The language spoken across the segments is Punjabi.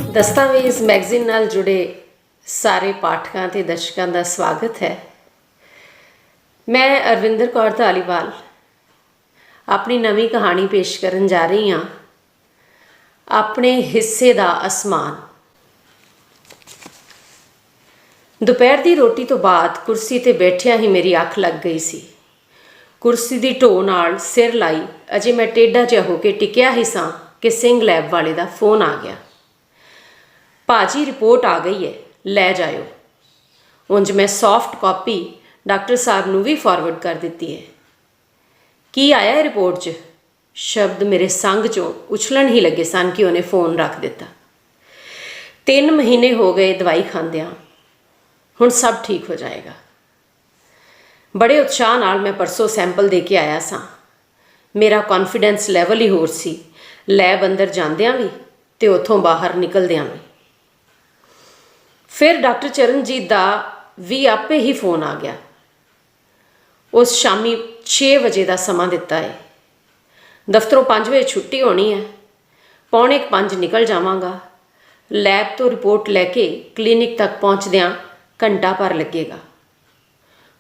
ਦਸਤਾਵੇਜ਼ ਮੈਗਜ਼ੀਨ ਨਾਲ ਜੁੜੇ ਸਾਰੇ ਪਾਠਕਾਂ ਅਤੇ ਦਰਸ਼ਕਾਂ ਦਾ ਸਵਾਗਤ ਹੈ। ਮੈਂ ਅਰਵਿੰਦਰ ਕੌਰ ਧਾਲੀਵਾਲ ਆਪਣੀ ਨਵੀਂ ਕਹਾਣੀ ਪੇਸ਼ ਕਰਨ ਜਾ ਰਹੀ ਹਾਂ, ਆਪਣੇ ਹਿੱਸੇ ਦਾ ਅਸਮਾਨ। ਦੁਪਹਿਰ ਦੀ ਰੋਟੀ ਤੋਂ ਬਾਅਦ ਕੁਰਸੀ 'ਤੇ ਬੈਠਿਆਂ ਹੀ ਮੇਰੀ ਅੱਖ ਲੱਗ ਗਈ ਸੀ। ਕੁਰਸੀ ਦੀ ਢੋਅ ਨਾਲ ਸਿਰ ਲਾਈ ਅਜੇ ਮੈਂ ਟੇਢਾ ਜਿਹਾ ਹੋ ਕੇ ਟਿਕਿਆ ਹੀ ਸਾਂ ਕਿ ਸਿੰਘ ਲੈਬ ਵਾਲੇ ਦਾ ਫੋਨ ਆ ਗਿਆ। ਭਾਜੀ ਰਿਪੋਰਟ ਆ ਗਈ ਹੈ, ਲੈ ਜਾਇਓ। ਉਂਝ ਮੈਂ ਸੌਫਟ ਕਾਪੀ ਡਾਕਟਰ ਸਾਹਿਬ ਨੂੰ ਵੀ ਫਾਰਵਰਡ ਕਰ ਦਿੱਤੀ ਹੈ। ਕੀ ਆਇਆ ਹੈ ਰਿਪੋਰਟ 'ਚ? ਸ਼ਬਦ ਮੇਰੇ ਸੰਗ 'ਚੋਂ ਉਛਲਣ ਹੀ ਲੱਗੇ ਸਨ ਕਿ ਉਹਨੇ ਫੋਨ ਰੱਖ ਦਿੱਤਾ। 3 ਮਹੀਨੇ ਹੋ ਗਏ ਦਵਾਈ ਖਾਂਦਿਆਂ, ਹੁਣ ਸਭ ਠੀਕ ਹੋ ਜਾਏਗਾ। ਬੜੇ ਉਤਸ਼ਾਹ ਨਾਲ ਮੈਂ ਪਰਸੋਂ ਸੈਂਪਲ ਦੇ ਕੇ ਆਇਆ ਸਾਂ। ਮੇਰਾ ਕੌਨਫੀਡੈਂਸ ਲੈਵਲ ਹੀ ਹੋਰ ਸੀ, ਲੈਬ ਅੰਦਰ ਜਾਂਦਿਆਂ ਵੀ ਅਤੇ ਉੱਥੋਂ ਬਾਹਰ ਨਿਕਲਦਿਆਂ ਵੀ। ਫਿਰ ਡਾਕਟਰ ਚਰਨਜੀਤ ਦਾ ਵੀ ਆਪੇ ਹੀ ਫੋਨ ਆ ਗਿਆ। ਉਸ ਸ਼ਾਮੀ 6 ਵਜੇ ਦਾ ਸਮਾਂ ਦਿੱਤਾ ਹੈ। ਦਫ਼ਤਰੋਂ 5 ਵਜੇ ਛੁੱਟੀ ਹੋਣੀ ਹੈ। 4:45 ਨਿਕਲ ਜਾਵਾਂਗਾ। ਲੈਬ ਤੋਂ ਰਿਪੋਰਟ ਲੈ ਕੇ ਕਲੀਨਿਕ ਤੱਕ ਪਹੁੰਚਦਿਆਂ ਘੰਟਾ ਭਰ ਲੱਗੇਗਾ।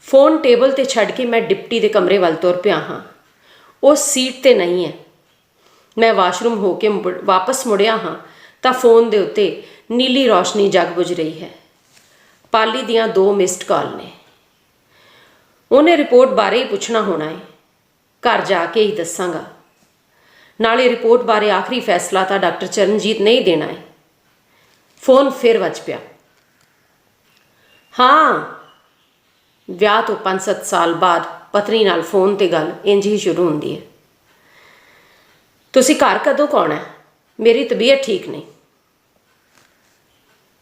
ਫੋਨ ਟੇਬਲ 'ਤੇ ਛੱਡ ਕੇ ਮੈਂ ਡਿਪਟੀ ਦੇ ਕਮਰੇ ਵੱਲ ਤੁਰ ਪਿਆ ਹਾਂ। ਉਹ ਸੀਟ 'ਤੇ ਨਹੀਂ ਹੈ। ਮੈਂ ਵਾਸ਼ਰੂਮ ਹੋ ਕੇ ਵਾਪਸ ਮੁੜਿਆ ਹਾਂ ਤਾਂ ਫੋਨ ਦੇ ਉੱਤੇ ਨੀਲੀ ਰੌਸ਼ਨੀ ਜਗ ਬੁਝ ਰਹੀ ਹੈ। ਪਾਲੀ ਦੀਆਂ 2 ਮਿਸਡ ਕਾਲ ਨੇ। ਉਹਨੇ ਰਿਪੋਰਟ ਬਾਰੇ ਹੀ ਪੁੱਛਣਾ ਹੋਣਾ ਹੈ। ਘਰ ਜਾ ਕੇ ਹੀ ਦੱਸਾਂਗਾ। ਨਾਲੇ ਰਿਪੋਰਟ ਬਾਰੇ ਆਖਰੀ ਫੈਸਲਾ ਤਾਂ ਡਾਕਟਰ ਚਰਨਜੀਤ ਨੇ ਹੀ ਦੇਣਾ ਹੈ। ਫੋਨ ਫਿਰ ਵੱਜ ਪਿਆ। ਹਾਂ, ਵਿਆਹ ਤੋਂ 5-7 ਸਾਲ ਬਾਅਦ ਪਤਨੀ ਨਾਲ ਫੋਨ 'ਤੇ ਗੱਲ ਇੰਝ ਹੀ ਸ਼ੁਰੂ ਹੁੰਦੀ ਹੈ। ਤੁਸੀਂ ਘਰ ਕਦੋਂ ਕੌਣ ਹੈ? ਮੇਰੀ ਤਬੀਅਤ ਠੀਕ ਨਹੀਂ।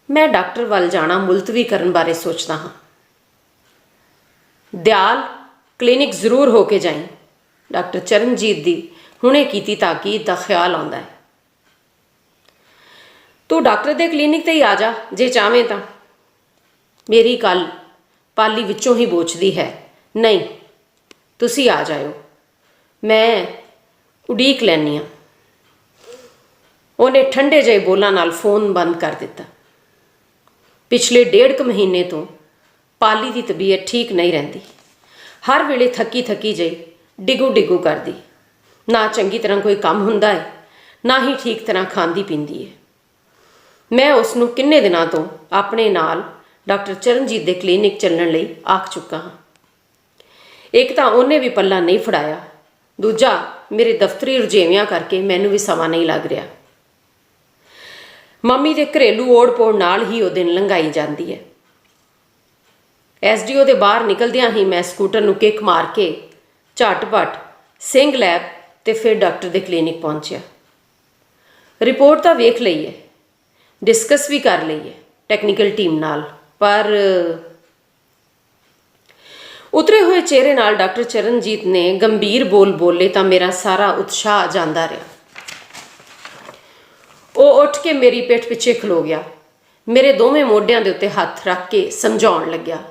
ਮੈਂ ਡਾਕਟਰ ਵੱਲ ਜਾਣਾ ਮੁਲਤਵੀ ਕਰਨ ਬਾਰੇ ਸੋਚਦਾ ਹਾਂ। ਦਿਆਲ, ਕਲੀਨਿਕ ਜ਼ਰੂਰ ਹੋ ਕੇ ਜਾਈਂ। ਡਾਕਟਰ ਚਰਨਜੀਤ ਦੀ ਹੁਣੇ ਕੀਤੀ ਤਾਕੀਦ ਦਾ ਖਿਆਲ ਆਉਂਦਾ ਹੈ। ਤੂੰ ਡਾਕਟਰ ਦੇ ਕਲੀਨਿਕ 'ਤੇ ਹੀ ਆ ਜਾ ਜੇ ਚਾਹਵੇਂ ਤਾਂ। ਮੇਰੀ ਗੱਲ ਪਾਲੀ ਵਿੱਚੋਂ ਹੀ ਬੋਚਦੀ ਹੈ। ਨਹੀਂ, ਤੁਸੀਂ ਆ ਜਾਇਓ, ਮੈਂ ਉਡੀਕ ਲੈਂਦੀ ਹਾਂ। ਉਹਨੇ ਠੰਡੇ ਜਿਹੇ ਬੋਲਾਂ ਨਾਲ ਫੋਨ ਬੰਦ ਕਰ ਦਿੱਤਾ। ਪਿਛਲੇ 1.5 ਮਹੀਨੇ ਤੋਂ ਪਾਲੀ ਦੀ ਤਬੀਅਤ ਠੀਕ ਨਹੀਂ ਰਹਿੰਦੀ। ਹਰ ਵੇਲੇ ਥੱਕੀ ਥੱਕੀ ਜਿਹੀ ਡਿੱਗੂ ਕਰਦੀ। ਨਾ ਚੰਗੀ ਤਰ੍ਹਾਂ ਕੋਈ ਕੰਮ ਹੁੰਦਾ ਹੈ, ਨਾ ਹੀ ਠੀਕ ਤਰ੍ਹਾਂ ਖਾਂਦੀ ਪੀਂਦੀ ਹੈ। ਮੈਂ ਉਸ ਨੂੰ ਕਿੰਨੇ ਦਿਨਾਂ ਤੋਂ ਆਪਣੇ ਨਾਲ ਡਾਕਟਰ ਚਰਨਜੀਤ ਦੇ ਕਲੀਨਿਕ ਚੱਲਣ ਲਈ ਆਖ ਚੁੱਕਾ ਹਾਂ। ਇੱਕ ਤਾਂ ਉਹਨੇ ਵੀ ਪੱਲਾ ਨਹੀਂ ਫੜਾਇਆ, ਦੂਜਾ ਮੇਰੇ ਦਫ਼ਤਰੀ ਰੁਝੇਵਿਆਂ ਕਰਕੇ ਮੈਨੂੰ ਵੀ ਸਮਾਂ ਨਹੀਂ ਲੱਗ ਰਿਹਾ। ਮੰਮੀ ਦੇ ਘਰੇਲੂ ਓੜ ਪੋੜ ਨਾਲ ਹੀ ਉਹ ਦਿਨ ਲੰਘਾਈ ਜਾਂਦੀ ਹੈ। SDO ਦੇ ਬਾਹਰ ਨਿਕਲਦਿਆਂ ਹੀ ਮੈਂ ਸਕੂਟਰ ਨੂੰ ਕਿੱਕ ਮਾਰ ਕੇ ਝੱਟ-ਪੱਟ ਸਿੰਘ ਲੈਬ ਅਤੇ ਫਿਰ ਡਾਕਟਰ ਦੇ ਕਲੀਨਿਕ ਪਹੁੰਚਿਆ। ਰਿਪੋਰਟ ਤਾਂ ਵੇਖ ਲਈ ਹੈ, ਡਿਸਕਸ ਵੀ ਕਰ ਲਈ ਹੈ ਟੈਕਨੀਕਲ ਟੀਮ ਨਾਲ, ਪਰ ਉਤਰੇ ਹੋਏ ਚਿਹਰੇ ਨਾਲ ਡਾਕਟਰ ਚਰਨਜੀਤ ਨੇ ਗੰਭੀਰ ਬੋਲ ਬੋਲੇ ਤਾਂ ਮੇਰਾ ਸਾਰਾ ਉਤਸ਼ਾਹ ਜਾਂਦਾ ਰਿਹਾ। ਉਹ ਉੱਠ ਕੇ ਮੇਰੀ ਪਿੱਠ ਪਿੱਛੇ ਖਲੋ ਗਿਆ। ਮੇਰੇ ਦੋਵੇਂ ਮੋਢਿਆਂ ਦੇ ਉੱਤੇ ਹੱਥ ਰੱਖ ਕੇ ਸਮਝਾਉਣ ਲੱਗਿਆ,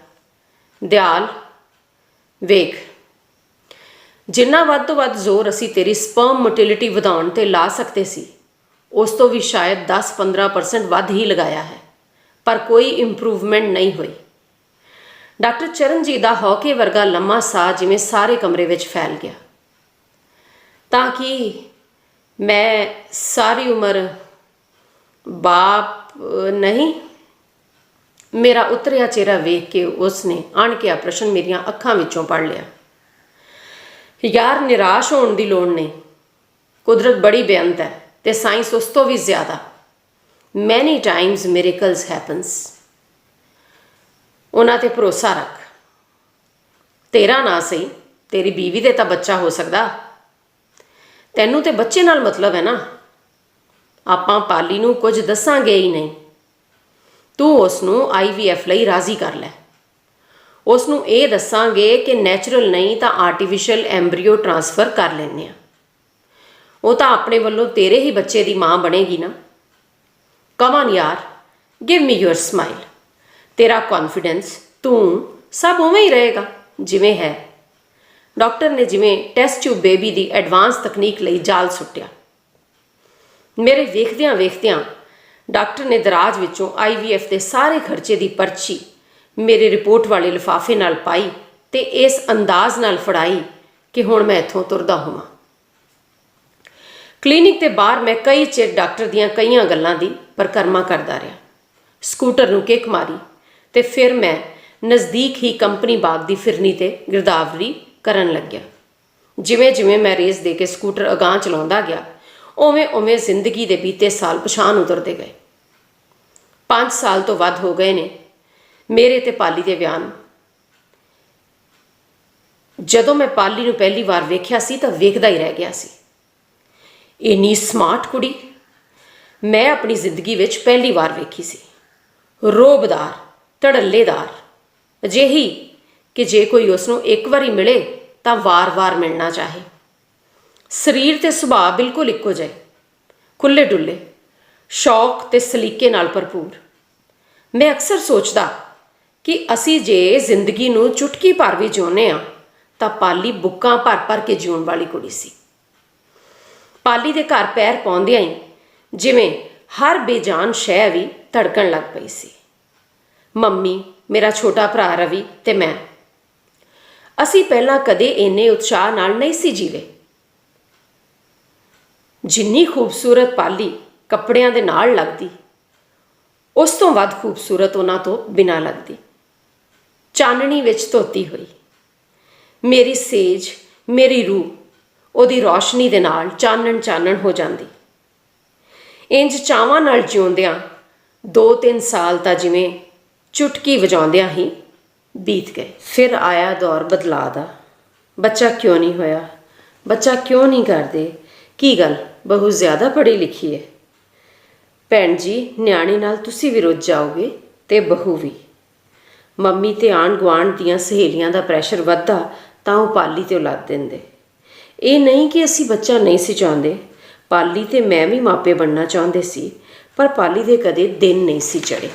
ਦਿਆਲ ਵੇਖ, ਜਿੰਨਾ ਵੱਧ ਤੋਂ ਵੱਧ ਜ਼ੋਰ ਅਸੀਂ ਤੇਰੀ ਸਪਰਮ ਮੋਟਿਲਿਟੀ ਵਧਾਉਣ 'ਤੇ ਲਾ ਸਕਦੇ ਸੀ, ਉਸ ਤੋਂ ਵੀ ਸ਼ਾਇਦ 10-15% ਵੱਧ ਹੀ ਲਗਾਇਆ ਹੈ, ਪਰ ਕੋਈ ਇੰਪਰੂਵਮੈਂਟ ਨਹੀਂ ਹੋਈ। ਡਾਕਟਰ ਚਰਨਜੀਤ ਦਾ ਹੌਕੇ ਵਰਗਾ ਲੰਮਾ ਸਾਹ ਜਿਵੇਂ ਸਾਰੇ ਕਮਰੇ ਵਿੱਚ ਫੈਲ ਗਿਆ। ਤਾਂ ਕਿ ਮੈਂ ਸਾਰੀ ਉਮਰ ਬਾਪ ਨਹੀਂ? ਮੇਰਾ ਉਤਰਿਆ ਚਿਹਰਾ ਵੇਖ ਕੇ ਉਸਨੇ ਅਣਕਿਆ ਪ੍ਰਸ਼ਨ ਮੇਰੀਆਂ ਅੱਖਾਂ ਵਿੱਚੋਂ ਪੜ੍ਹ ਲਿਆ। ਯਾਰ, ਨਿਰਾਸ਼ ਹੋਣ ਦੀ ਲੋੜ ਨਹੀਂ। ਕੁਦਰਤ ਬੜੀ ਬੇਅੰਤ ਹੈ ਅਤੇ ਸਾਇੰਸ ਉਸ ਤੋਂ ਵੀ ਜ਼ਿਆਦਾ। ਮੈਨੀ ਟਾਈਮਸ ਮਿਰੇਕਲਸ ਹੈਪਨਸ। ਉਹਨਾਂ 'ਤੇ ਭਰੋਸਾ ਰੱਖ। ਤੇਰਾ ਨਾ ਸਹੀ, ਤੇਰੀ ਬੀਵੀ ਦੇ ਤਾਂ ਬੱਚਾ ਹੋ ਸਕਦਾ। ਤੈਨੂੰ ਤੇ ਬੱਚੇ ਨਾਲ ਮਤਲਬ ਹੈ ਨਾ। ਆਪਾਂ ਪਾਲੀ ਨੂੰ ਕੁਝ ਦੱਸਾਂਗੇ ਹੀ ਨਹੀਂ। ਤੂੰ ਉਸ ਨੂੰ IVF ਲਈ ਰਾਜ਼ੀ ਕਰ ਲੈ। ਉਸ ਨੂੰ ਇਹ ਦੱਸਾਂਗੇ ਕਿ ਨੈਚੁਰਲ ਨਹੀਂ ਤਾਂ ਆਰਟੀਫਿਸ਼ੀਅਲ ਐਂਬਰੀਓ ਟ੍ਰਾਂਸਫਰ ਕਰ ਲੈਂਦੇ ਹਾਂ। ਉਹ ਤਾਂ ਆਪਣੇ ਵੱਲੋਂ ਤੇਰੇ ਹੀ ਬੱਚੇ ਦੀ ਮਾਂ ਬਣੇਗੀ ਨਾ। ਕਮ ਔਨ ਯਾਰ, ਗਿਵ ਮੀ ਯੂਅਰ ਸਮਾਈਲ। ਤੇਰਾ ਕੌਨਫੀਡੈਂਸ, ਤੂੰ ਸਭ ਉਵੇਂ ਹੀ ਰਹੇਗਾ ਜਿਵੇਂ ਹੈ। ਡਾਕਟਰ ਨੇ ਜਿਵੇਂ ਟੈਸਟ ਟਿਊਬ ਬੇਬੀ ਦੀ ਐਡਵਾਂਸ ਤਕਨੀਕ ਲਈ ਜਾਲ ਸੁੱਟਿਆ। ਮੇਰੇ ਵੇਖਦਿਆਂ ਡਾਕਟਰ ਨੇ ਦਰਾਜ ਵਿੱਚੋਂ IVF ਦੇ ਸਾਰੇ ਖਰਚੇ ਦੀ ਪਰਚੀ ਮੇਰੇ ਰਿਪੋਰਟ ਵਾਲੇ ਲਿਫਾਫੇ ਨਾਲ ਪਾਈ ਤੇ ਇਸ ਅੰਦਾਜ਼ ਨਾਲ ਫੜਾਈ ਕਿ ਹੁਣ ਮੈਂ ਇੱਥੋਂ ਤੁਰਦਾ ਹੋਵਾਂ। ਕਲੀਨਿਕ ਦੇ ਬਾਹਰ ਮੈਂ ਕਈ ਚਿਰ ਡਾਕਟਰ ਦੀਆਂ ਕਈਆਂ ਗੱਲਾਂ ਦੀ ਪਰਿਕਰਮਾ ਕਰਦਾ ਰਿਹਾ। ਸਕੂਟਰ ਨੂੰ ਕਿੱਕ ਮਾਰੀ ਤੇ ਫਿਰ ਮੈਂ ਨਜ਼ਦੀਕ ਹੀ ਕੰਪਨੀ ਬਾਗ ਦੀ ਫਿਰਨੀ ਤੇ ਗਿਰਦਾਵਰੀ ਕਰਨ ਲੱਗਿਆ। ਜਿਵੇਂ ਜਿਵੇਂ ਮੈਂ ਰੇਸ ਦੇ ਕੇ ਸਕੂਟਰ ਅਗਾਂਹ ਚਲਾਉਂਦਾ ਗਿਆ, ਉਵੇਂ ਉਵੇਂ ਜ਼ਿੰਦਗੀ ਦੇ ਬੀਤੇ ਸਾਲ ਪਛਾਣ ਉਤਰਦੇ ਗਏ। 5 ਸਾਲ ਤੋਂ ਵੱਧ ਹੋ ਗਏ ਨੇ ਮੇਰੇ ਤੇ ਪਾਲੀ ਦੇ ਵਿਆਹ ਨੂੰ। ਜਦੋਂ ਮੈਂ ਪਾਲੀ ਨੂੰ ਪਹਿਲੀ ਵਾਰ ਵੇਖਿਆ ਸੀ ਤਾਂ ਵੇਖਦਾ ਹੀ ਰਹਿ ਗਿਆ ਸੀ। ਇੰਨੀ ਸਮਾਰਟ ਕੁੜੀ ਮੈਂ ਆਪਣੀ ਜ਼ਿੰਦਗੀ ਵਿੱਚ ਪਹਿਲੀ ਵਾਰ ਵੇਖੀ ਸੀ। ਰੋਹਬਦਾਰ, ਧੜੱਲੇਦਾਰ, ਅਜਿਹੀ ਕਿ ਜੇ ਕੋਈ ਉਸਨੂੰ ਇੱਕ ਵਾਰੀ ਮਿਲੇ ਤਾਂ ਵਾਰ-ਵਾਰ ਮਿਲਣਾ ਚਾਹੇ। ਸਰੀਰ ਤੇ ਸੁਭਾਅ ਬਿਲਕੁਲ ਇੱਕੋ ਜਿਹੇ, ਖੁੱਲ੍ਹੇ ਡੁੱਲੇ, ਸ਼ੌਕ ਤੇ ਸਲੀਕੇ ਨਾਲ ਭਰਪੂਰ। ਮੈਂ ਅਕਸਰ ਸੋਚਦਾ ਕਿ ਅਸੀਂ ਜੇ ਜ਼ਿੰਦਗੀ ਨੂੰ ਚੁਟਕੀ ਭਰ ਵੀ ਜਿਉਂਦੇ ਹਾਂ ਤਾਂ ਪਾਲੀ ਬੁੱਕਾਂ ਭਰ-ਭਰ ਕੇ ਜਿਉਣ ਵਾਲੀ ਕੁੜੀ ਸੀ। ਪਾਲੀ ਦੇ ਘਰ ਪੈਰ ਪਾਉਂਦਿਆਂ ਹੀ ਜਿਵੇਂ ਹਰ ਬੇਜਾਨ ਸ਼ੈ ਵੀ ਧੜਕਣ ਲੱਗ ਪਈ ਸੀ। ਮੰਮੀ, ਮੇਰਾ ਛੋਟਾ ਭਰਾ ਰਵੀ ਤੇ ਮੈਂ, ਅਸੀਂ ਪਹਿਲਾਂ ਕਦੇ ਇੰਨੇ ਉਤਸ਼ਾਹ ਨਾਲ ਨਹੀਂ ਸੀ ਜੀਵੇ। ਜਿੰਨੀ ਖੂਬਸੂਰਤ ਪਾਲੀ ਕੱਪੜਿਆਂ ਦੇ ਨਾਲ ਲੱਗਦੀ, ਉਸ ਤੋਂ ਵੱਧ ਖੂਬਸੂਰਤ ਉਹਨਾਂ ਤੋਂ ਬਿਨਾਂ ਲੱਗਦੀ। ਚਾਨਣੀ ਵਿੱਚ ਧੋਤੀ ਹੋਈ ਮੇਰੀ ਸੇਜ, ਮੇਰੀ ਰੂਹ ਉਹਦੀ ਰੌਸ਼ਨੀ ਦੇ ਨਾਲ ਚਾਨਣ ਹੋ ਜਾਂਦੀ। ਇੰਜ ਚਾਵਾਂ ਨਾਲ ਜਿਉਂਦਿਆਂ 2-3 ਸਾਲ ਤਾਂ ਜਿਵੇਂ ਚੁਟਕੀ ਵਜਾਉਂਦਿਆਂ ਹੀ ਬੀਤ ਗਏ। ਫਿਰ ਆਇਆ ਦੌਰ ਬਦਲਾਅ ਦਾ। ਬੱਚਾ ਕਿਉਂ ਨਹੀਂ ਹੋਇਆ, ਬੱਚਾ ਕਿਉਂ ਨਹੀਂ ਕਰਦੇ, ਕੀ ਗੱਲ ਬਹੂ ਜ਼ਿਆਦਾ ਪੜ੍ਹੀ ਲਿਖੀ ਹੈ? ਭੈਣ ਜੀ, ਨਿਆਣੇ ਨਾਲ ਤੁਸੀਂ ਵੀ ਰੁੱਝ ਜਾਓਗੇ ਤੇ ਬਹੂ ਵੀ। ਮੰਮੀ ਤੇ ਆਂਢ ਗੁਆਂਢ ਦੀਆਂ ਸਹੇਲੀਆਂ ਦਾ ਪ੍ਰੈਸ਼ਰ ਵੱਧਦਾ ਤਾਂ ਉਹ ਪਾਲੀ ਤੇ ਲੱਦ ਦਿੰਦੇ। ਇਹ ਨਹੀਂ ਕਿ ਅਸੀਂ ਬੱਚਾ ਨਹੀਂ ਸੀ ਚਾਹੁੰਦੇ, ਪਾਲੀ ਤੇ ਮੈਂ ਵੀ ਮਾਪੇ ਬਣਨਾ ਚਾਹੁੰਦੇ ਸੀ, ਪਰ ਪਾਲੀ ਦੇ ਕਦੇ ਦਿਨ ਨਹੀਂ ਸੀ ਚੜ੍ਹੇ।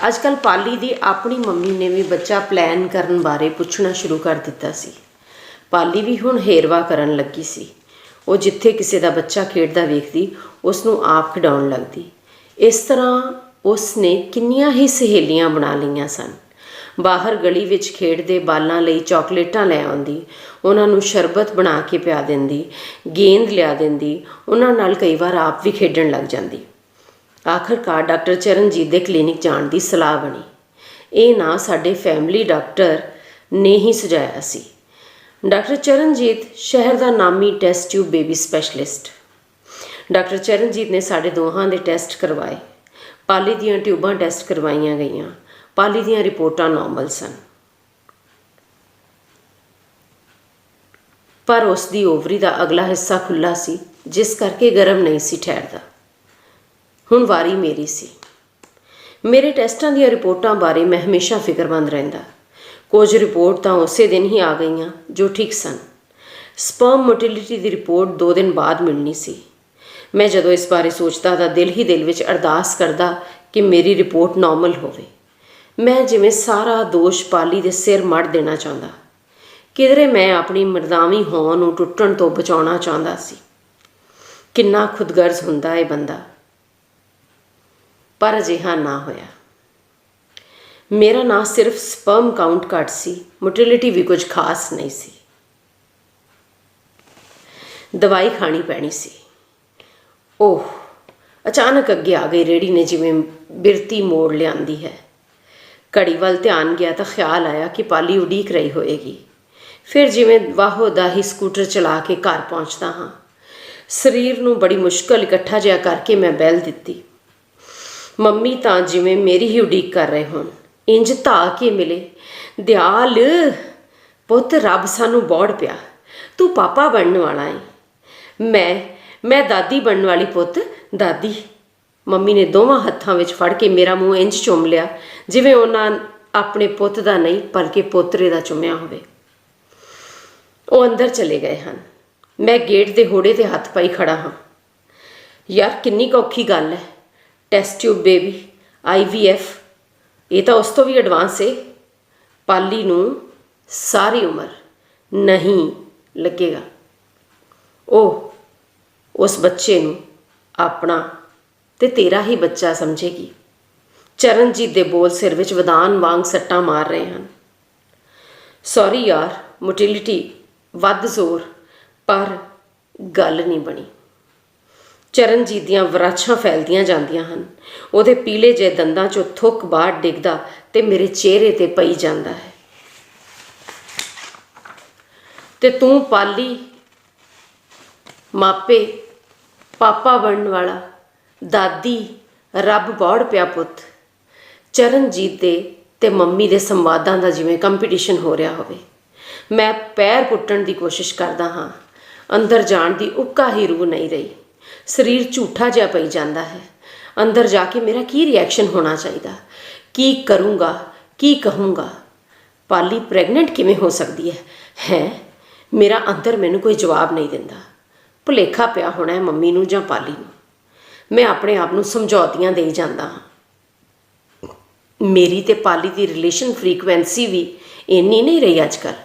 ਅੱਜ ਕੱਲ੍ਹ ਪਾਲੀ ਦੀ ਆਪਣੀ ਮੰਮੀ ਨੇ ਵੀ ਬੱਚਾ ਪਲਾਨ ਕਰਨ ਬਾਰੇ ਪੁੱਛਣਾ ਸ਼ੁਰੂ ਕਰ ਦਿੱਤਾ ਸੀ। ਪਾਲੀ ਵੀ ਹੁਣ ਹੇਰਵਾ ਕਰਨ ਲੱਗੀ ਸੀ। ਉਹ ਜਿੱਥੇ ਕਿਸੇ ਦਾ ਬੱਚਾ ਖੇਡਦਾ ਵੇਖਦੀ, ਉਸ ਨੂੰ ਆਪ ਖਿਡਾਉਣ ਲੱਗਦੀ। ਇਸ ਤਰ੍ਹਾਂ ਉਸ ਨੇ ਕਿੰਨੀਆਂ ਹੀ ਸਹੇਲੀਆਂ ਬਣਾ ਲਈਆਂ ਸਨ। ਬਾਹਰ ਗਲੀ ਵਿੱਚ ਖੇਡਦੇ ਬਾਲਾਂ ਲਈ ਚਾਕਲੇਟਾਂ ਲੈ ਆਉਂਦੀ, ਉਹਨਾਂ ਨੂੰ ਸ਼ਰਬਤ ਬਣਾ ਕੇ ਪਿਆ ਦਿੰਦੀ, ਗੇਂਦ ਲਿਆ ਦਿੰਦੀ, ਉਹਨਾਂ ਨਾਲ ਕਈ ਵਾਰ ਆਪ ਵੀ ਖੇਡਣ ਲੱਗ ਜਾਂਦੀ। ਆਖਰਕਾਰ ਡਾਕਟਰ ਚਰਨਜੀਤ ਦੇ ਕਲੀਨਿਕ ਜਾਣ ਦੀ ਸਲਾਹ ਬਣੀ। ਇਹ ਨਾਂ ਸਾਡੇ ਫੈਮਿਲੀ ਡਾਕਟਰ ਨੇ ਹੀ ਸੁਝਾਇਆ ਸੀ। ਡਾਕਟਰ ਚਰਨਜੀਤ ਸ਼ਹਿਰ ਦਾ ਨਾਮੀ test tube baby specialist. Doctor Charanjit ਨੇ ਸਾਡੇ ਦੋਹਾਂ ਦੇ ਟੈਸਟ ਕਰਵਾਏ। ਪਾਲੀ ਦੀਆਂ ਟਿਊਬਾਂ ਟੈਸਟ ਕਰਵਾਈਆਂ ਗਈਆਂ। ਪਾਲੀ ਦੀਆਂ ਰਿਪੋਰਟਾਂ ਨਾਰਮਲ ਸਨ, ਪਰ ਉਸ ਦੀ ਓਵਰੀ ਦਾ ਅਗਲਾ ਹਿੱਸਾ ਖੁੱਲ੍ਹਾ ਸੀ, ਜਿਸ ਕਰਕੇ ਗਰਭ ਨਹੀਂ ਸੀ ਠਹਿਰਦਾ। ਹੁਣ ਵਾਰੀ ਮੇਰੀ ਸੀ। ਮੇਰੇ ਟੈਸਟਾਂ ਦੀਆਂ ਰਿਪੋਰਟਾਂ ਬਾਰੇ ਮੈਂ ਹਮੇਸ਼ਾ ਫਿਕਰਮੰਦ ਰਹਿੰਦਾ। ਕੁਝ ਰਿਪੋਰਟ ਤਾਂ ਉਸੇ ਦਿਨ ਹੀ ਆ ਗਈਆਂ ਜੋ ਠੀਕ ਸਨ। ਸਪਰਮ ਮੋਟਿਲਿਟੀ ਦੀ ਰਿਪੋਰਟ 2 ਦਿਨ ਬਾਅਦ ਮਿਲਣੀ ਸੀ। ਮੈਂ ਜਦੋਂ ਇਸ ਬਾਰੇ ਸੋਚਦਾ ਤਾਂ ਦਿਲ ਵਿੱਚ ਅਰਦਾਸ ਕਰਦਾ ਕਿ ਮੇਰੀ ਰਿਪੋਰਟ ਨਾਰਮਲ ਹੋਵੇ। ਮੈਂ ਜਿਵੇਂ ਸਾਰਾ ਦੋਸ਼ ਪਾਲੀ ਦੇ ਸਿਰ ਮੜ੍ਹ ਦੇਣਾ ਚਾਹੁੰਦਾ। ਕਿਧਰੇ ਮੈਂ ਆਪਣੀ ਮਰਦਾਵੀ ਹੋਂਦ ਨੂੰ ਟੁੱਟਣ ਤੋਂ ਬਚਾਉਣਾ ਚਾਹੁੰਦਾ ਸੀ। ਕਿੰਨਾ ਖੁਦਗਰਜ਼ ਹੁੰਦਾ ਇਹ ਬੰਦਾ, ਪਰ ਅਜਿਹਾ ਨਾ ਹੋਇਆ। ਮੇਰਾ ਨਾਂ ਸਿਰਫ ਸਪਰਮ ਕਾਊਂਟ ਘੱਟ ਸੀ, ਮੋਟਿਲਿਟੀ ਵੀ ਕੁਝ ਖਾਸ ਨਹੀਂ ਸੀ। ਦਵਾਈ ਖਾਣੀ ਪੈਣੀ ਸੀ। ਓਹ, ਅਚਾਨਕ ਅੱਗੇ ਆ ਗਈ ਰੇਹੜੀ ਨੇ ਜਿਵੇਂ ਬਿਰਤੀ ਮੋੜ ਲਿਆਂਦੀ ਹੈ। ਘੜੀ ਵੱਲ ਧਿਆਨ ਗਿਆ ਤਾਂ ਖਿਆਲ ਆਇਆ ਕਿ ਪਾਲੀ ਉਡੀਕ ਰਹੀ ਹੋਏਗੀ। ਫਿਰ ਜਿਵੇਂ ਵਾਹੋ ਦਾ ਹੀ ਸਕੂਟਰ ਚਲਾ ਕੇ ਘਰ ਪਹੁੰਚਦਾ ਹਾਂ। ਸਰੀਰ ਨੂੰ ਬੜੀ ਮੁਸ਼ਕਲ ਇਕੱਠਾ ਜਿਹਾ ਕਰਕੇ ਮੈਂ ਬੈਲ ਦਿੱਤੀ। ਮੰਮੀ ਤਾਂ ਜਿਵੇਂ ਮੇਰੀ ਹੀ ਉਡੀਕ ਕਰ ਰਹੇ ਹੋਣ। ਇੰਜ ਧਾ ਕੇ ਮਿਲੇ, ਦਿਆਲ ਪੁੱਤ, ਰੱਬ ਸਾਨੂੰ ਬੋੜ ਪਿਆ, ਤੂੰ ਪਾਪਾ ਬਣਨ ਵਾਲਾ ਏ। ਮੈਂ ਦਾਦੀ ਬਣਨ ਵਾਲੀ ਪੁੱਤ, ਦਾਦੀ। ਮੰਮੀ ਨੇ ਦੋਵਾਂ ਹੱਥਾਂ ਵਿੱਚ ਫੜ ਕੇ ਮੇਰਾ ਮੂੰਹ ਇੰਜ ਚੁੰਮ ਲਿਆ ਜਿਵੇਂ ਉਹਨਾਂ ਆਪਣੇ ਪੁੱਤ ਦਾ ਨਹੀਂ ਬਲਕਿ ਪੋਤਰੇ ਦਾ ਚੁੰਮਿਆ ਹੋਵੇ। ਉਹ ਅੰਦਰ ਚਲੇ ਗਏ ਹਨ। ਮੈਂ ਗੇਟ ਦੇ ਹੋੜੇ 'ਤੇ ਹੱਥ ਪਾਈ ਖੜਾ ਹਾਂ। ਯਾਰ, ਕਿੰਨੀ ਕੁ ਔਖੀ ਗੱਲ ਹੈ। ਟੈਸਟ ਟਿਊਬ ਬੇਬੀ, IVF, ਇਹ ਤਾਂ ਉਸ ਤੋਂ ਵੀ ਐਡਵਾਂਸ ਏ। ਪਾਲੀ ਨੂੰ ਸਾਰੀ ਉਮਰ ਨਹੀਂ ਲੱਗੇਗਾ। ਉਹ ਉਸ ਬੱਚੇ ਨੂੰ ਆਪਣਾ ਤੇ ਤੇਰਾ ਹੀ ਬੱਚਾ ਸਮਝੇਗੀ। ਚਰਨਜੀਤ ਦੇ ਬੋਲ ਸਿਰ ਵਿੱਚ ਵਦਾਨ ਵਾਂਗ ਸੱਟਾਂ ਮਾਰ ਰਹੇ ਹਨ। ਸੌਰੀ ਯਾਰ, ਮੋਟਿਲਿਟੀ ਵੱਧ ਜ਼ੋਰ, ਪਰ ਗੱਲ ਨਹੀਂ ਬਣੀ। ਚਰਨਜੀਤ ਦੀਆਂ ਵਰਾਛਾਂ ਫੈਲਦੀਆਂ ਜਾਂਦੀਆਂ ਹਨ। ਉਹਦੇ ਪੀਲੇ ਜਿਹੇ ਦੰਦਾਂ 'ਚੋਂ ਥੁੱਕ ਬਾਹਰ ਡਿੱਗਦਾ ਤੇ ਮੇਰੇ ਚਿਹਰੇ 'ਤੇ ਪਈ ਜਾਂਦਾ ਹੈ। ਤੇ ਤੂੰ ਪਾਲੀ, ਮਾਪੇ, ਪਾਪਾ ਬਣਨ ਵਾਲਾ, ਦਾਦੀ, ਰੱਬ ਬੌੜ ਪਿਆ ਪੁੱਤ। ਚਰਨਜੀਤ ਦੇ ਤੇ ਮੰਮੀ ਦੇ ਸੰਵਾਦਾਂ ਦਾ ਜਿਵੇਂ ਕੰਪੀਟੀਸ਼ਨ ਹੋ ਰਿਹਾ ਹੋਵੇ। ਮੈਂ ਪੈਰ ਪੁੱਟਣ ਦੀ ਕੋਸ਼ਿਸ਼ ਕਰਦਾ ਹਾਂ। ਅੰਦਰ ਜਾਣ ਦੀ ਉੱਕਾ ਹੀ ਰੂਹ ਨਹੀਂ ਰਹੀ। ਸਰੀਰ ਝੂਠਾ ਜਿਹਾ ਪਈ ਜਾਂਦਾ ਹੈ। ਅੰਦਰ ਜਾ ਕੇ ਮੇਰਾ ਕੀ ਰਿਐਕਸ਼ਨ ਹੋਣਾ ਚਾਹੀਦਾ? ਕੀ ਕਰੂੰਗਾ? ਕੀ ਕਹੂੰਗਾ? ਪਾਲੀ ਪ੍ਰੈਗਨੈਂਟ ਕਿਵੇਂ ਹੋ ਸਕਦੀ ਹੈ? ਮੇਰਾ ਅੰਦਰ ਮੈਨੂੰ ਕੋਈ ਜਵਾਬ ਨਹੀਂ ਦਿੰਦਾ। ਭੁਲੇਖਾ ਪਿਆ ਹੋਣਾ ਹੈ ਮੰਮੀ ਨੂੰ ਜਾਂ ਪਾਲੀ ਨੂੰ। ਮੈਂ ਆਪਣੇ ਆਪ ਨੂੰ ਸਮਝੌਤੀਆਂ ਦੇਈ ਜਾਂਦਾ ਹਾਂ। ਮੇਰੀ ਤੇ ਪਾਲੀ ਦੀ ਰਿਲੇਸ਼ਨ ਫਰੀਕੁਐਂਸੀ ਵੀ ਇੰਨੀ ਨਹੀਂ ਰਹੀ ਅੱਜ ਕੱਲ੍ਹ।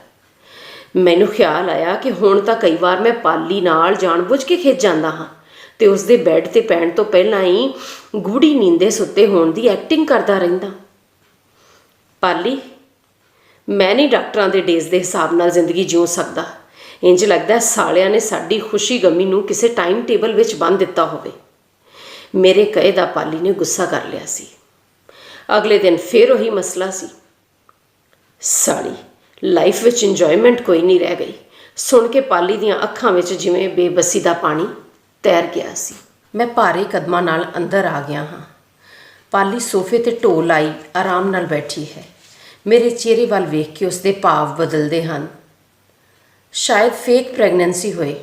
ਮੈਨੂੰ ਖਿਆਲ ਆਇਆ ਕਿ ਹੁਣ ਤਾਂ ਕਈ ਵਾਰ ਮੈਂ ਪਾਲੀ ਨਾਲ ਜਾਣਬੁੱਝ ਕੇ ਖਿੱਚ ਜਾਂਦਾ ਹਾਂ ਤੇ ਉਸਦੇ ਬੈੱਡ 'ਤੇ ਪੈਣ ਤੋਂ ਪਹਿਲਾਂ ਹੀ ਗੂੜੀ ਨੀਂਦੇ ਸੁੱਤੇ ਹੋਣ ਦੀ ਐਕਟਿੰਗ ਕਰਦਾ ਰਹਿੰਦਾ। ਪਾਲੀ, ਮੈਂ ਨਹੀਂ ਡਾਕਟਰਾਂ ਦੇ ਡੇਜ਼ ਦੇ ਹਿਸਾਬ ਨਾਲ ਜ਼ਿੰਦਗੀ ਜਿਉ ਸਕਦਾ। ਇੰਝ ਲੱਗਦਾ ਸਾਲਿਆਂ ਨੇ ਸਾਡੀ ਖੁਸ਼ੀ ਗਮੀ ਨੂੰ ਕਿਸੇ ਟਾਈਮ ਟੇਬਲ ਵਿੱਚ ਬੰਨ੍ਹ ਦਿੱਤਾ ਹੋਵੇ। ਮੇਰੇ ਕਹੇ ਦਾ ਪਾਲੀ ਨੇ ਗੁੱਸਾ ਕਰ ਲਿਆ ਸੀ। ਅਗਲੇ ਦਿਨ ਫਿਰ ਉਹੀ ਮਸਲਾ ਸੀ। ਸਾਲੀ ਲਾਈਫ ਵਿੱਚ ਇੰਜੋਇਮੈਂਟ ਕੋਈ ਨਹੀਂ ਰਹਿ ਗਈ। ਸੁਣ ਕੇ ਪਾਲੀ ਦੀਆਂ ਅੱਖਾਂ ਵਿੱਚ ਜਿਵੇਂ ਬੇਬਸੀ ਦਾ ਪਾਣੀ ਤੈਰ ਗਿਆ ਸੀ। ਮੈਂ ਭਾਰੇ ਕਦਮਾਂ ਨਾਲ ਅੰਦਰ ਆ ਗਿਆ ਹਾਂ। ਪਾਲੀ ਸੋਫੇ 'ਤੇ ਢੋ ਲਾਈ ਆਰਾਮ ਨਾਲ ਬੈਠੀ ਹੈ। ਮੇਰੇ ਚਿਹਰੇ ਵੱਲ ਵੇਖ ਕੇ ਉਸਦੇ ਭਾਵ ਬਦਲਦੇ ਹਨ। ਸ਼ਾਇਦ ਫੇਕ ਪ੍ਰੈਗਨੈਂਸੀ ਹੋਏ।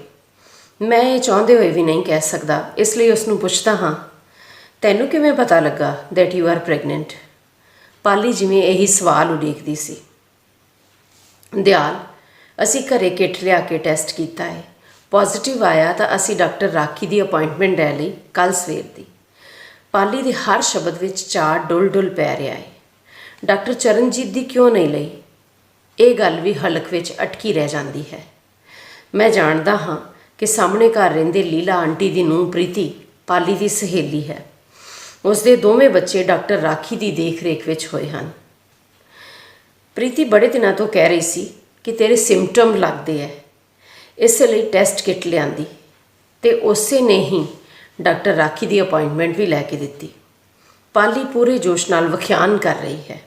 ਮੈਂ ਇਹ ਚਾਹੁੰਦੇ ਹੋਏ ਵੀ ਨਹੀਂ ਕਹਿ ਸਕਦਾ, ਇਸ ਲਈ ਉਸਨੂੰ ਪੁੱਛਦਾ ਹਾਂ, ਤੈਨੂੰ ਕਿਵੇਂ ਪਤਾ ਲੱਗਾ ਦੈਟ ਯੂ ਆਰ ਪ੍ਰੈਗਨੈਂਟ? ਪਾਲੀ ਜਿਵੇਂ ਇਹੀ ਸਵਾਲ ਉਡੀਕਦੀ ਸੀ। ਦਿਆਲ, ਅਸੀਂ ਘਰੇ ਕਿੱਟ ਲਿਆ ਕੇ ਟੈਸਟ ਕੀਤਾ ਹੈ। ਪੋਜ਼ੀਟਿਵ ਆਇਆ ਤਾਂ ਅਸੀਂ ਡਾਕਟਰ ਰਾਖੀ ਦੀ ਅਪਾਇੰਟਮੈਂਟ ਲੈ ਲਈ ਕੱਲ੍ਹ ਸਵੇਰ ਦੀ। ਪਾਲੀ ਦੇ ਹਰ ਸ਼ਬਦ ਵਿੱਚ ਚਾਅ ਡੁੱਲ ਪੈ ਰਿਹਾ ਹੈ। ਡਾਕਟਰ ਚਰਨਜੀਤ ਦੀ ਕਿਉਂ ਨਹੀਂ ਲਈ? ਇਹ ਗੱਲ ਵੀ ਹਲਕ ਵਿੱਚ ਅਟਕੀ ਰਹਿ ਜਾਂਦੀ ਹੈ। ਮੈਂ ਜਾਣਦਾ ਹਾਂ ਕਿ ਸਾਹਮਣੇ ਘਰ ਰਹਿੰਦੇ ਲੀਲਾ ਆਂਟੀ ਦੀ ਨੂੰਹ ਪ੍ਰੀਤੀ ਪਾਲੀ ਦੀ ਸਹੇਲੀ ਹੈ। ਉਸਦੇ ਦੋਵੇਂ ਬੱਚੇ ਡਾਕਟਰ ਰਾਖੀ ਦੀ ਦੇਖ ਰੇਖ ਵਿੱਚ ਹੋਏ ਹਨ। ਪ੍ਰੀਤੀ ਬੜੇ ਦਿਨਾਂ ਤੋਂ ਕਹਿ ਰਹੀ ਸੀ ਕਿ ਤੇਰੇ ਸਿੰਪਟਮ ਲੱਗਦੇ ਹੈ, ਇਸ ਲਈ ਟੈਸਟ ਕਿੱਟ ਲਿਆਂਦੀ ਤੇ ਉਸੇ ਨੇ ਹੀ ਡਾਕਟਰ ਰਾਖੀ ਦੀ ਅਪਾਇੰਟਮੈਂਟ ਵੀ ਲੈ ਕੇ ਦਿੱਤੀ। ਪਾਲੀ ਪੂਰੇ ਜੋਸ਼ ਨਾਲ ਵਿਖਿਆਨ ਕਰ ਰਹੀ ਹੈ।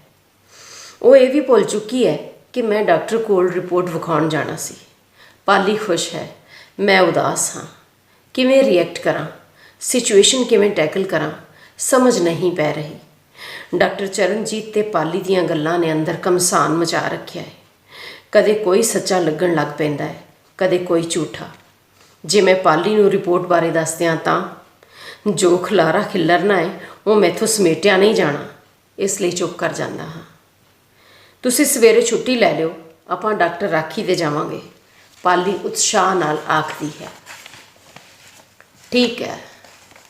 ਉਹ ਇਹ ਵੀ ਭੁੱਲ ਚੁੱਕੀ ਹੈ ਕਿ ਮੈਂ ਡਾਕਟਰ ਕੋਲ ਰਿਪੋਰਟ ਵਿਖਾਉਣ ਜਾਣਾ ਸੀ। ਪਾਲੀ ਖੁਸ਼ ਹੈ, ਮੈਂ ਉਦਾਸ ਹਾਂ। ਕਿਵੇਂ ਰਿਐਕਟ ਕਰਾਂ? ਸਿਚੁਏਸ਼ਨ ਕਿਵੇਂ ਟੈਕਲ ਕਰਾਂ? ਸਮਝ ਨਹੀਂ ਪੈ ਰਹੀ। ਡਾਕਟਰ ਚਰਨਜੀਤ ਤੇ ਪਾਲੀ ਦੀਆਂ ਗੱਲਾਂ ਨੇ ਅੰਦਰ ਘਮਸਾਨ ਮਚਾ ਰੱਖਿਆ ਹੈ। ਕਦੇ ਕੋਈ ਸੱਚਾ ਲੱਗਣ ਲੱਗ ਪੈਂਦਾ ਹੈ, ਕਦੇ ਕੋਈ ਝੂਠਾ। ਜੇ ਮੈਂ ਪਾਲੀ ਨੂੰ ਰਿਪੋਰਟ ਬਾਰੇ ਦੱਸਦਿਆਂ ਤਾਂ ਜੋ ਖਲਾਰਾ ਖਿੱਲਰਨਾ ਹੈ ਉਹ ਮੈਥੋਂ ਸਮੇਟਿਆ ਨਹੀਂ ਜਾਣਾ, ਇਸ ਲਈ ਚੁੱਪ ਕਰ ਜਾਂਦਾ ਹਾਂ। ਤੁਸੀਂ ਸਵੇਰੇ ਛੁੱਟੀ ਲੈ ਲਿਓ, ਆਪਾਂ ਡਾਕਟਰ ਰਾਖੀ ਦੇ ਜਾਵਾਂਗੇ, ਪਾਲੀ ਉਤਸ਼ਾਹ ਨਾਲ ਆਖਦੀ ਹੈ। ਠੀਕ ਹੈ।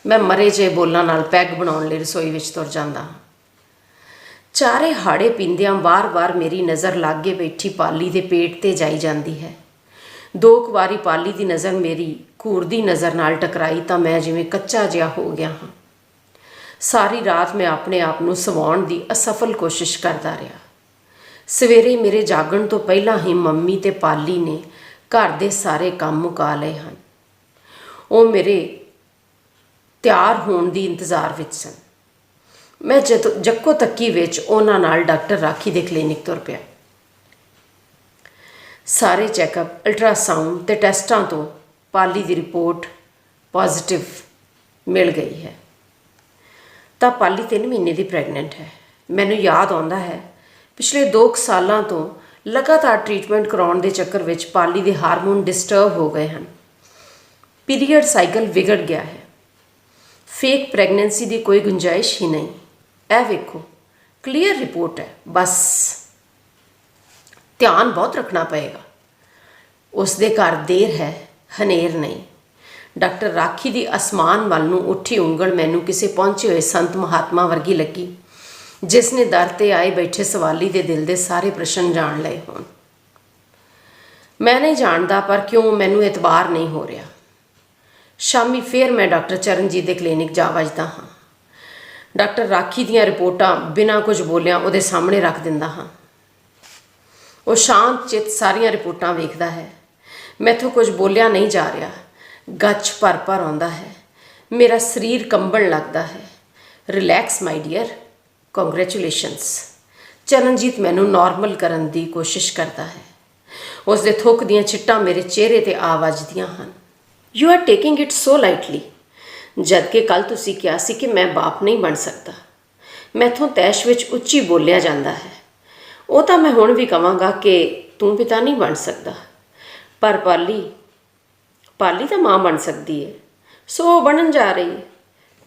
ਮੈਂ ਮਰੇ ਜਿਹੇ ਬੋਲਾਂ ਨਾਲ ਪੈਗ ਬਣਾਉਣ ਲਈ ਰਸੋਈ ਵਿੱਚ ਤੁਰ ਜਾਂਦਾ ਹਾਂ। ਚਾਰੇ ਹਾੜੇ ਪੀਂਦਿਆਂ ਵਾਰ-ਵਾਰ ਮੇਰੀ ਨਜ਼ਰ ਲਾਗੇ ਬੈਠੀ ਪਾਲੀ ਦੇ ਪੇਟ 'ਤੇ ਜਾਈ ਜਾਂਦੀ ਹੈ। ਦੋ ਕੁ ਵਾਰੀ ਪਾਲੀ ਦੀ ਨਜ਼ਰ ਮੇਰੀ ਘੂਰਦੀ ਨਜ਼ਰ ਨਾਲ ਟਕਰਾਈ ਤਾਂ ਮੈਂ ਜਿਵੇਂ ਕੱਚਾ ਜਿਹਾ ਹੋ ਗਿਆ ਹਾਂ। ਸਾਰੀ ਰਾਤ ਮੈਂ ਆਪਣੇ ਆਪ ਨੂੰ ਸਵਾਉਣ ਦੀ ਅਸਫਲ ਕੋਸ਼ਿਸ਼ ਕਰਦਾ ਰਿਹਾ। ਸਵੇਰੇ ਮੇਰੇ ਜਾਗਣ ਤੋਂ ਪਹਿਲਾਂ ਹੀ ਮੰਮੀ ਤੇ ਪਾਲੀ ਨੇ ਘਰ ਦੇ ਸਾਰੇ ਕੰਮ ਮੁਕਾ ਲਏ ਹਨ। ਉਹ ਮੇਰੇ ਤਿਆਰ ਹੋਣ ਦੀ ਇੰਤਜ਼ਾਰ ਵਿੱਚ ਸਨ। ਮੈਂ ਜੱਕੋ ਤੱਕੀ ਵਿੱਚ ਉਹਨਾਂ ਨਾਲ ਡਾਕਟਰ ਰਾਖੀ ਦੇ ਕਲੀਨਿਕ ਤੁਰ ਪਿਆ। ਸਾਰੇ ਚੈੱਕਅਪ, ਅਲਟਰਾਸਾਊਂਡ ਤੇ ਟੈਸਟਾਂ ਤੋਂ ਪਾਲੀ ਦੀ ਰਿਪੋਰਟ ਪੋਜ਼ੀਟਿਵ ਮਿਲ ਗਈ ਹੈ। ਤਾਂ ਪਾਲੀ 3 ਮਹੀਨੇ ਦੀ ਪ੍ਰੈਗਨੈਂਟ ਹੈ। ਮੈਨੂੰ ਯਾਦ ਆਉਂਦਾ ਹੈ ਪਿਛਲੇ 2 ਸਾਲਾਂ ਤੋਂ ਲਗਾਤਾਰ ਟ੍ਰੀਟਮੈਂਟ ਕਰਾਉਣ ਦੇ ਚੱਕਰ ਵਿੱਚ ਪਾਲੀ ਦੇ ਹਾਰਮੋਨ ਡਿਸਟਰਬ ਹੋ ਗਏ ਹਨ। ਪੀਰੀਅਡ ਸਾਈਕਲ ਵਿਗੜ ਗਿਆ ਹੈ। ਫੇਕ ਪ੍ਰੈਗਨੈਂਸੀ ਦੀ ਕੋਈ ਗੁੰਜਾਇਸ਼ ਹੀ ਨਹੀਂ। ਇਹ ਵੇਖੋ, ਕਲੀਅਰ ਰਿਪੋਰਟ ਹੈ। ਬਸ ਧਿਆਨ ਬਹੁਤ ਰੱਖਣਾ ਪਏਗਾ। ਉਸ ਦੇ ਘਰ ਦੇਰ ਹੈ, ਹਨੇਰ ਨਹੀਂ। ਡਾਕਟਰ ਰਾਖੀ ਦੀ ਅਸਮਾਨ ਵੱਲ ਨੂੰ ਉੱਠੀ ਉਂਗਲ ਮੈਨੂੰ ਕਿਸੇ ਪਹੁੰਚੇ ਹੋਏ ਸੰਤ ਮਹਾਤਮਾ ਵਰਗੀ ਲੱਗੀ, ਜਿਸ ਨੇ ਦਰ 'ਤੇ ਆਏ ਬੈਠੇ ਸਵਾਲੀ ਦੇ ਦਿਲ ਦੇ ਸਾਰੇ ਪ੍ਰਸ਼ਨ ਜਾਣ ਲਏ ਹੋਣ। ਮੈਂ ਨਹੀਂ ਜਾਣਦਾ, ਪਰ ਕਿਉਂ ਮੈਨੂੰ ਇਤਬਾਰ ਨਹੀਂ ਹੋ ਰਿਹਾ। शामी फिर मैं डॉक्टर चरणजीत ਦੇ ਕਲੀਨਿਕ ਜਾ ਵੱਜਦਾ ਹਾਂ। ਡਾਕਟਰ ਰਾਖੀ ਦੀਆਂ ਰਿਪੋਰਟਾਂ ਬਿਨਾਂ ਕੁਝ ਬੋਲਿਆਂ ਉਹਦੇ ਸਾਹਮਣੇ ਰੱਖ ਦਿੰਦਾ ਹਾਂ। ਉਹ ਸ਼ਾਂਤ ਚਿੱਤ ਸਾਰੀਆਂ ਰਿਪੋਰਟਾਂ ਵੇਖਦਾ ਹੈ। ਮੈਥੋਂ ਕੁਝ ਬੋਲਿਆ ਨਹੀਂ ਜਾ ਰਿਹਾ। ਗੱਚ ਭਰ ਭਰ ਆਉਂਦਾ ਹੈ। ਮੇਰਾ ਸਰੀਰ ਕੰਬਣ ਲੱਗਦਾ ਹੈ। Relax my dear, congratulations. Charanjit ਮੈਨੂੰ ਨਾਰਮਲ ਕਰਨ ਦੀ ਕੋਸ਼ਿਸ਼ ਕਰਦਾ ਹੈ। ਉਸ ਦੇ ਥੁੱਕ ਦੀਆਂ ਛਿੱਟਾਂ ਮੇਰੇ ਚਿਹਰੇ 'ਤੇ ਆ ਵੱਜਦੀਆਂ ਹਨ। You are taking it so lightly. ਜਦ ਕਿ ਕੱਲ੍ਹ ਤੁਸੀਂ ਕਿਹਾ ਸੀ ਕਿ ਮੈਂ ਬਾਪ ਨਹੀਂ ਬਣ ਸਕਦਾ। ਮੈਥੋਂ ਤੈਸ਼ ਵਿੱਚ ਉੱਚੀ ਬੋਲਿਆ ਜਾਂਦਾ ਹੈ। ਉਹ ਤਾਂ ਮੈਂ ਹੁਣ ਵੀ ਕਹਾਂਗਾ ਕਿ ਤੂੰ ਪਿਤਾ ਨਹੀਂ ਬਣ ਸਕਦਾ, ਪਰ ਪਾਲੀ ਤਾਂ ਮਾਂ ਬਣ ਸਕਦੀ ਹੈ, ਸੋ ਉਹ ਬਣਨ ਜਾ ਰਹੀ ਹੈ।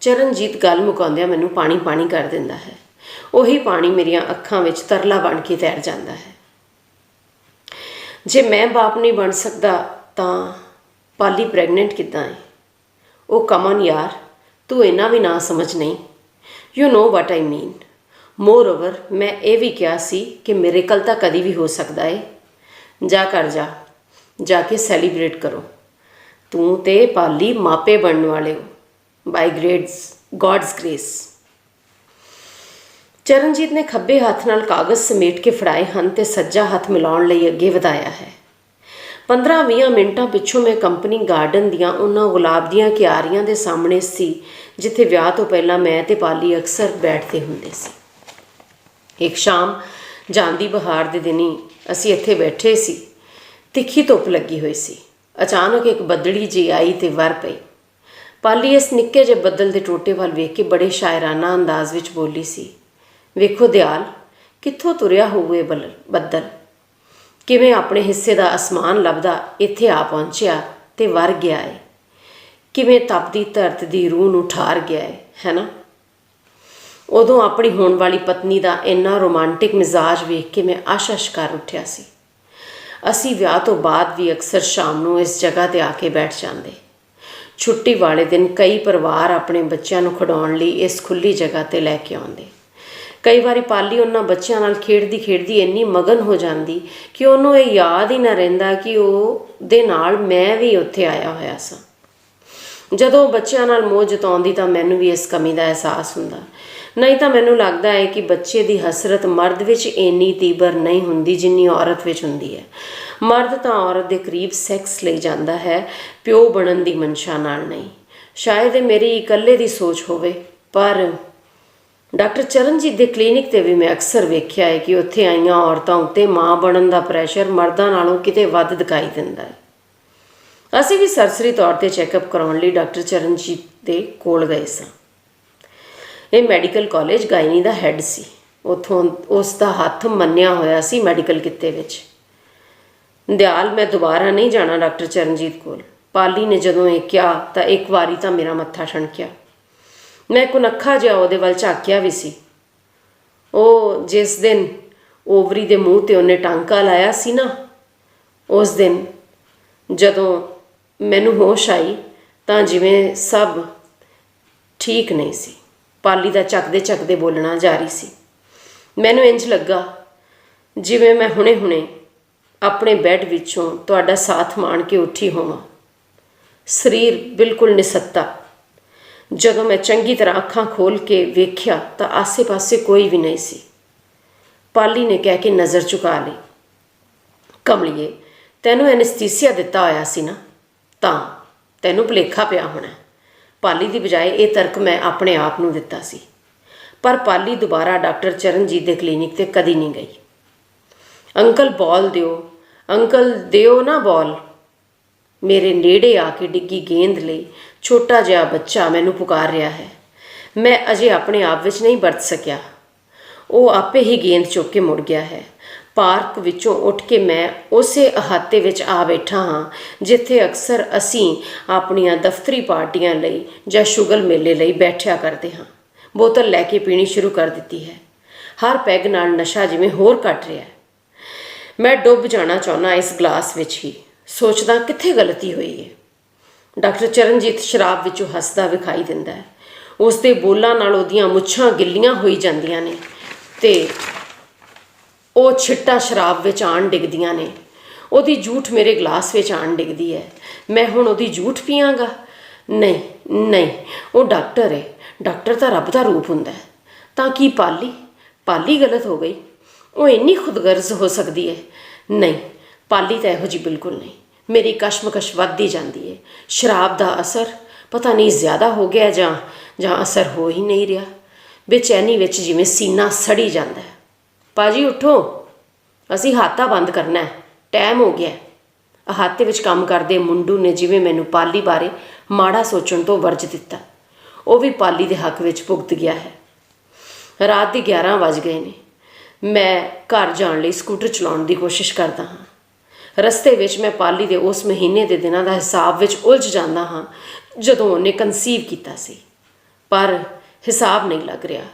ਚਰਨਜੀਤ ਗੱਲ ਮੁਕਾਉਂਦਿਆਂ ਮੈਨੂੰ ਪਾਣੀ ਕਰ ਦਿੰਦਾ ਹੈ। ਉਹੀ ਪਾਣੀ ਮੇਰੀਆਂ ਅੱਖਾਂ ਵਿੱਚ ਤਰਲਾ ਬਣ ਕੇ ਤੈਰ ਜਾਂਦਾ ਹੈ। ਜੇ ਮੈਂ ਬਾਪ ਨਹੀਂ ਬਣ ਸਕਦਾ ਤਾਂ ਪਾਲੀ ਪ੍ਰੈਗਨੈਂਟ ਕਿੱਦਾਂ ਹੈ? ਉਹ ਕਮਨ ਯਾਰ, ਤੂੰ ਇੰਨਾ ਵੀ ਨਾ ਸਮਝ ਨਹੀਂ। You know what I mean. More over ਮੈਂ ਇਹ ਵੀ ਕਿਹਾ ਸੀ ਕਿ ਮਿਰੇਕਲ ਤਾਂ ਕਦੀ ਵੀ ਹੋ ਸਕਦਾ ਹੈ। ਜਾ ਕੇ ਸੈਲੀਬ੍ਰੇਟ ਕਰੋ। ਤੂੰ ਤੇ ਪਾਲੀ ਮਾਪੇ ਬਣਨ ਵਾਲੇ ਹੋ, ਬਾਈ ਗॉड्स ਗ੍ਰੇਸ। ਚਰਨਜੀਤ ਨੇ ਖੱਬੇ ਹੱਥ ਨਾਲ ਕਾਗਜ਼ ਸਮੇਟ ਕੇ ਫੜਾਏ ਹਨ ਤੇ ਸੱਜਾ ਹੱਥ ਮਿਲਾਉਣ ਲਈ ਅੱਗੇ ਵਧਾਇਆ ਹੈ। 15-20 ਮਿੰਟਾਂ ਪਿੱਛੋਂ ਮੈਂ ਕੰਪਨੀ ਗਾਰਡਨ ਦੀਆਂ ਉਹਨਾਂ ਗੁਲਾਬ ਦੀਆਂ ਕਿਆਰੀਆਂ ਦੇ ਸਾਹਮਣੇ ਸੀ ਜਿੱਥੇ ਵਿਆਹ ਤੋਂ ਪਹਿਲਾਂ ਮੈਂ ਤੇ ਪਾਲੀ ਅਕਸਰ ਬੈਠਦੇ ਹੁੰਦੇ ਸੀ। ਇੱਕ ਸ਼ਾਮ ਜਾਂਦੀ ਬਹਾਰ ਦੇ ਦਿਨੀ ਅਸੀਂ ਇੱਥੇ ਬੈਠੇ ਸੀ। ਤਿੱਖੀ ਧੁੱਪ ਲੱਗੀ ਹੋਈ ਸੀ। ਅਚਾਨਕ ਇੱਕ ਬੱਦੜੀ ਜਿਹੀ ਆਈ ਤੇ ਵਰ ਪਈ। ਪਾਲੀ ਇਸ ਨਿੱਕੇ ਜਿਹੇ ਬੱਦਲ ਦੇ ਟੋਟੇ ਵੱਲ ਵੇਖ ਕੇ ਬੜੇ ਸ਼ਾਇਰਾਨਾ ਅੰਦਾਜ਼ ਵਿੱਚ ਬੋਲੀ ਸੀ, ਵੇਖੋ ਦਿਆਲ, ਕਿੱਥੋਂ ਤੁਰਿਆ ਹੋਊ ਬੱਦਲ, ਕਿਵੇਂ ਆਪਣੇ ਹਿੱਸੇ ਦਾ ਅਸਮਾਨ ਲੱਭਦਾ ਇੱਥੇ ਆ ਪਹੁੰਚਿਆ ਤੇ ਵਰ ਗਿਆ ਏ, ਕਿਵੇਂ ਤਪਦੀ ਧਰਤ ਦੀ ਰੂਹ ਨੂੰ ਠਾਰ ਗਿਆ ਹੈ ਨਾ। ਉਦੋਂ ਆਪਣੀ ਹੋਣ ਵਾਲੀ ਪਤਨੀ ਦਾ ਇੰਨਾ ਰੋਮਾਂਟਿਕ ਮਿਜ਼ਾਜ ਵੇਖ ਕੇ ਮੈਂ ਆਸ਼ਾ ਕਰ ਉੱਠਿਆ ਸੀ। ਅਸੀਂ ਵਿਆਹ ਤੋਂ ਬਾਅਦ ਵੀ ਅਕਸਰ ਸ਼ਾਮ ਨੂੰ ਇਸ ਜਗ੍ਹਾ 'ਤੇ ਆ ਕੇ ਬੈਠ ਜਾਂਦੇ। ਛੁੱਟੀ ਵਾਲੇ ਦਿਨ ਕਈ ਪਰਿਵਾਰ ਆਪਣੇ ਬੱਚਿਆਂ ਨੂੰ ਖਿਡਾਉਣ ਲਈ ਇਸ ਖੁੱਲ੍ਹੀ ਜਗ੍ਹਾ 'ਤੇ ਲੈ ਕੇ ਆਉਂਦੇ। ਕਈ ਵਾਰੀ ਪਾਲੀ ਉਹਨਾਂ ਬੱਚਿਆਂ ਨਾਲ ਖੇਡਦੀ ਇੰਨੀ ਮਗਨ ਹੋ ਜਾਂਦੀ ਕਿ ਉਹਨੂੰ ਇਹ ਯਾਦ ਹੀ ਨਾ ਰਹਿੰਦਾ ਕਿ ਉਹਦੇ ਨਾਲ ਮੈਂ ਵੀ ਉੱਥੇ ਆਇਆ ਹੋਇਆ ਸਾਂ। ਜਦੋਂ ਬੱਚਿਆਂ ਨਾਲ ਮੋਹ ਜਤਾਉਂਦੀ ਤਾਂ ਮੈਨੂੰ ਵੀ ਇਸ ਕਮੀ ਦਾ ਅਹਿਸਾਸ ਹੁੰਦਾ। ਨਹੀਂ ਤਾਂ ਮੈਨੂੰ ਲੱਗਦਾ ਹੈ ਕਿ ਬੱਚੇ ਦੀ ਹਸਰਤ ਮਰਦ ਵਿੱਚ ਇੰਨੀ ਤੀਬਰ ਨਹੀਂ ਹੁੰਦੀ ਜਿੰਨੀ ਔਰਤ ਵਿੱਚ ਹੁੰਦੀ ਹੈ। ਮਰਦ ਤਾਂ ਔਰਤ ਦੇ ਕਰੀਬ ਸੈਕਸ ਲਈ ਜਾਂਦਾ ਹੈ, ਪਿਓ ਬਣਨ ਦੀ ਮਨਸ਼ਾ ਨਾਲ ਨਹੀਂ। ਸ਼ਾਇਦ ਇਹ ਮੇਰੀ ਇਕੱਲੇ ਦੀ ਸੋਚ ਹੋਵੇ, ਪਰ ਡਾਕਟਰ ਚਰਨਜੀਤ ਦੇ ਕਲੀਨਿਕ 'ਤੇ ਵੀ ਮੈਂ ਅਕਸਰ ਵੇਖਿਆ ਹੈ ਕਿ ਉੱਥੇ ਆਈਆਂ ਔਰਤਾਂ ਉੱਤੇ ਮਾਂ ਬਣਨ ਦਾ ਪ੍ਰੈਸ਼ਰ ਮਰਦਾਂ ਨਾਲੋਂ ਕਿਤੇ ਵੱਧ ਦਿਖਾਈ ਦਿੰਦਾ ਹੈ। ਅਸੀਂ ਵੀ ਸਰਸਰੀ ਤੌਰ 'ਤੇ ਚੈੱਕਅਪ ਕਰਾਉਣ ਲਈ ਡਾਕਟਰ ਚਰਨਜੀਤ ਦੇ ਕੋਲ ਗਏ ਸਾਂ। ਇਹ ਮੈਡੀਕਲ ਕਾਲਜ ਗਾਇਨੀ ਦਾ ਹੈੱਡ ਸੀ। ਉੱਥੋਂ ਉਸ ਦਾ ਹੱਥ ਮੰਨਿਆ ਹੋਇਆ ਸੀ ਮੈਡੀਕਲ ਕਿੱਤੇ ਵਿੱਚ। ਦਿਆਲ, ਮੈਂ ਦੁਬਾਰਾ ਨਹੀਂ ਜਾਣਾ ਡਾਕਟਰ ਚਰਨਜੀਤ ਕੋਲ। ਪਾਲੀ ਨੇ ਜਦੋਂ ਇਹ ਕਿਹਾ ਤਾਂ ਇੱਕ ਵਾਰੀ ਤਾਂ ਮੇਰਾ ਮੱਥਾ ਠਣਕਿਆ। ਮੈਂ ਕੁਨੱਖਾ ਜਿਹਾ ਉਹਦੇ ਵੱਲ ਝਾਕਿਆ ਵੀ ਸੀ। ਉਹ ਜਿਸ ਦਿਨ ਓਵਰੀ ਦੇ ਮੂੰਹ 'ਤੇ ਉਹਨੇ ਟਾਂਕਾ ਲਾਇਆ ਸੀ ਨਾ, ਉਸ ਦਿਨ ਜਦੋਂ ਮੈਨੂੰ ਹੋਸ਼ ਆਈ ਤਾਂ ਜਿਵੇਂ ਸਭ ਠੀਕ ਨਹੀਂ ਸੀ। ਪਾਲੀ ਦਾ ਚੱਕਦੇ ਬੋਲਣਾ ਜਾਰੀ ਸੀ। ਮੈਨੂੰ ਇੰਝ ਲੱਗਾ ਜਿਵੇਂ ਮੈਂ ਹੁਣੇ ਆਪਣੇ ਬੈੱਡ ਵਿੱਚੋਂ ਤੁਹਾਡਾ ਸਾਥ ਮਾਣ ਕੇ ਉੱਠੀ ਹੋਵਾਂ। ਸਰੀਰ ਬਿਲਕੁਲ ਨਿਸੱਤਾ। ਜਦੋਂ ਮੈਂ ਚੰਗੀ ਤਰ੍ਹਾਂ ਅੱਖਾਂ ਖੋਲ੍ਹ ਕੇ ਵੇਖਿਆ ਤਾਂ ਆਸੇ-ਪਾਸੇ ਕੋਈ ਵੀ ਨਹੀਂ ਸੀ। ਪਾਲੀ ਨੇ ਕਹਿ ਕੇ ਨਜ਼ਰ ਝੁਕਾ ਲਈ। ਕਮਲੀਏ, ਤੈਨੂੰ ਐਨਸਥੀਸੀਆ ਦਿੱਤਾ ਹੋਇਆ ਸੀ ਨਾ, ਤਾਂ ਤੈਨੂੰ ਭੁਲੇਖਾ ਪਿਆ ਹੋਣਾ। ਪਾਲੀ ਦੀ ਬਜਾਏ ਇਹ ਤਰਕ ਮੈਂ ਆਪਣੇ ਆਪ ਨੂੰ ਦਿੱਤਾ ਸੀ। ਪਰ ਪਾਲੀ ਦੁਬਾਰਾ ਡਾਕਟਰ ਚਰਨਜੀਤ ਦੇ ਕਲੀਨਿਕ 'ਤੇ ਕਦੀ ਨਹੀਂ ਗਈ। ਅੰਕਲ ਬੋਲ ਦਿਓ, ਅੰਕਲ ਦਿਓ ਨਾ ਬੋਲ। ਮੇਰੇ ਨੇੜੇ ਆ ਕੇ ਡਿੱਗੀ ਗੇਂਦ ਲਈ ਛੋਟਾ ਜਿਹਾ ਬੱਚਾ ਮੈਨੂੰ ਪੁਕਾਰ ਰਿਹਾ ਹੈ। ਮੈਂ ਅਜੇ ਆਪਣੇ ਆਪ ਵਿੱਚ ਨਹੀਂ ਵਰਤ ਸਕਿਆ। ਉਹ ਆਪੇ ਹੀ ਗੇਂਦ ਚੁੱਕ ਕੇ ਮੁੜ ਗਿਆ ਹੈ। ਪਾਰਕ ਵਿੱਚੋਂ ਉੱਠ ਕੇ ਮੈਂ ਉਸੇ ਅਹਾਤੇ ਵਿੱਚ ਆ ਬੈਠਾ ਹਾਂ ਜਿੱਥੇ ਅਕਸਰ ਅਸੀਂ ਆਪਣੀਆਂ ਦਫ਼ਤਰੀ ਪਾਰਟੀਆਂ ਲਈ ਜਾਂ ਸ਼ੁਗਲ ਮੇਲੇ ਲਈ ਬੈਠਿਆ ਕਰਦੇ ਹਾਂ। ਬੋਤਲ ਲੈ ਕੇ ਪੀਣੀ ਸ਼ੁਰੂ ਕਰ ਦਿੱਤੀ ਹੈ। ਹਰ ਪੈਗ ਨਾਲ ਨਸ਼ਾ ਜਿਵੇਂ ਹੋਰ ਘਟ ਰਿਹਾ ਹੈ। ਮੈਂ ਡੁੱਬ ਜਾਣਾ ਚਾਹੁੰਦਾ ਇਸ ਗਲਾਸ ਵਿੱਚ ਹੀ। ਸੋਚਦਾ ਕਿੱਥੇ ਗਲਤੀ ਹੋਈ ਹੈ। ਡਾਕਟਰ ਚਰਨਜੀਤ ਸ਼ਰਾਬ ਵਿੱਚੋਂ ਹੱਸਦਾ ਵਿਖਾਈ ਦਿੰਦਾ ਹੈ। ਉਸ ਦੇ ਬੋਲਾਂ ਨਾਲ ਉਹਦੀਆਂ ਮੁੱਛਾਂ ਗਿੱਲੀਆਂ ਹੋਈ ਜਾਂਦੀਆਂ ਨੇ ਤੇ ਉਹ ਛਿੱਟਾਂ ਸ਼ਰਾਬ ਵਿੱਚ ਆਣ ਡਿੱਗਦੀਆਂ ਨੇ। ਉਹਦੀ ਜੂਠ ਮੇਰੇ ਗਲਾਸ ਵਿੱਚ ਆਣ ਡਿੱਗਦੀ ਹੈ। ਮੈਂ ਹੁਣ ਉਹਦੀ ਜੂਠ ਪੀਆਂਗਾ? ਨਹੀਂ ਨਹੀਂ, ਉਹ ਡਾਕਟਰ ਹੈ। ਡਾਕਟਰ ਤਾਂ ਰੱਬ ਦਾ ਰੂਪ ਹੁੰਦਾ ਹੈ। ਤਾਂ ਕੀ ਪਾਲੀ ਗਲਤ ਹੋ ਗਈ? ਉਹ ਇੰਨੀ ਖੁਦਗਰਜ਼ ਹੋ ਸਕਦੀ ਹੈ? ਨਹੀਂ, ਪਾਲੀ ਤਾਂ ਇਹੋ ਜਿਹੀ ਬਿਲਕੁਲ ਨਹੀਂ। ਮੇਰੀ ਕਸ਼ਮਕਸ਼ ਵੱਧਦੀ ਜਾਂਦੀ ਹੈ। ਸ਼ਰਾਬ ਦਾ ਅਸਰ ਪਤਾ ਨਹੀਂ ਜ਼ਿਆਦਾ ਹੋ ਗਿਆ ਜਾਂ ਅਸਰ ਹੋ ਹੀ ਨਹੀਂ ਰਿਹਾ। ਬੇਚੈਨੀ ਵਿੱਚ ਜਿਵੇਂ ਸੀਨਾ ਸੜੀ ਜਾਂਦਾ ਹੈ। ਪਾਜੀ ਉੱਠੋ, ਅਸੀਂ ਹਾਤਾ ਬੰਦ ਕਰਨਾ ਹੈ, ਟਾਈਮ ਹੋ ਗਿਆ। ਅਹਾਤੇ ਵਿੱਚ ਕੰਮ ਕਰਦੇ ਮੁੰਡੂ ਨੇ ਜਿਵੇਂ ਮੈਨੂੰ ਪਾਲੀ ਬਾਰੇ ਮਾੜਾ ਸੋਚਣ ਤੋਂ ਵਰਜ ਦਿੱਤਾ। ਉਹ ਵੀ ਪਾਲੀ ਦੇ ਹੱਕ ਵਿੱਚ ਭੁਗਤ ਗਿਆ ਹੈ। ਰਾਤ ਦੇ 11 ਵੱਜ ਗਏ ਨੇ। ਮੈਂ ਘਰ ਜਾਣ ਲਈ ਸਕੂਟਰ ਚਲਾਉਣ ਦੀ ਕੋਸ਼ਿਸ਼ ਕਰਦਾ ਹਾਂ। ਰਸਤੇ ਵਿੱਚ ਮੈਂ ਪਾਲੀ ਦੇ ਉਸ ਮਹੀਨੇ ਦੇ ਦਿਨਾਂ ਦਾ ਹਿਸਾਬ ਵਿੱਚ ਉਲਝ ਜਾਂਦਾ ਹਾਂ ਜਦੋਂ ਉਹਨੇ ਕਨਸੀਵ ਕੀਤਾ ਸੀ, ਪਰ ਹਿਸਾਬ ਨਹੀਂ ਲੱਗ ਰਿਹਾ।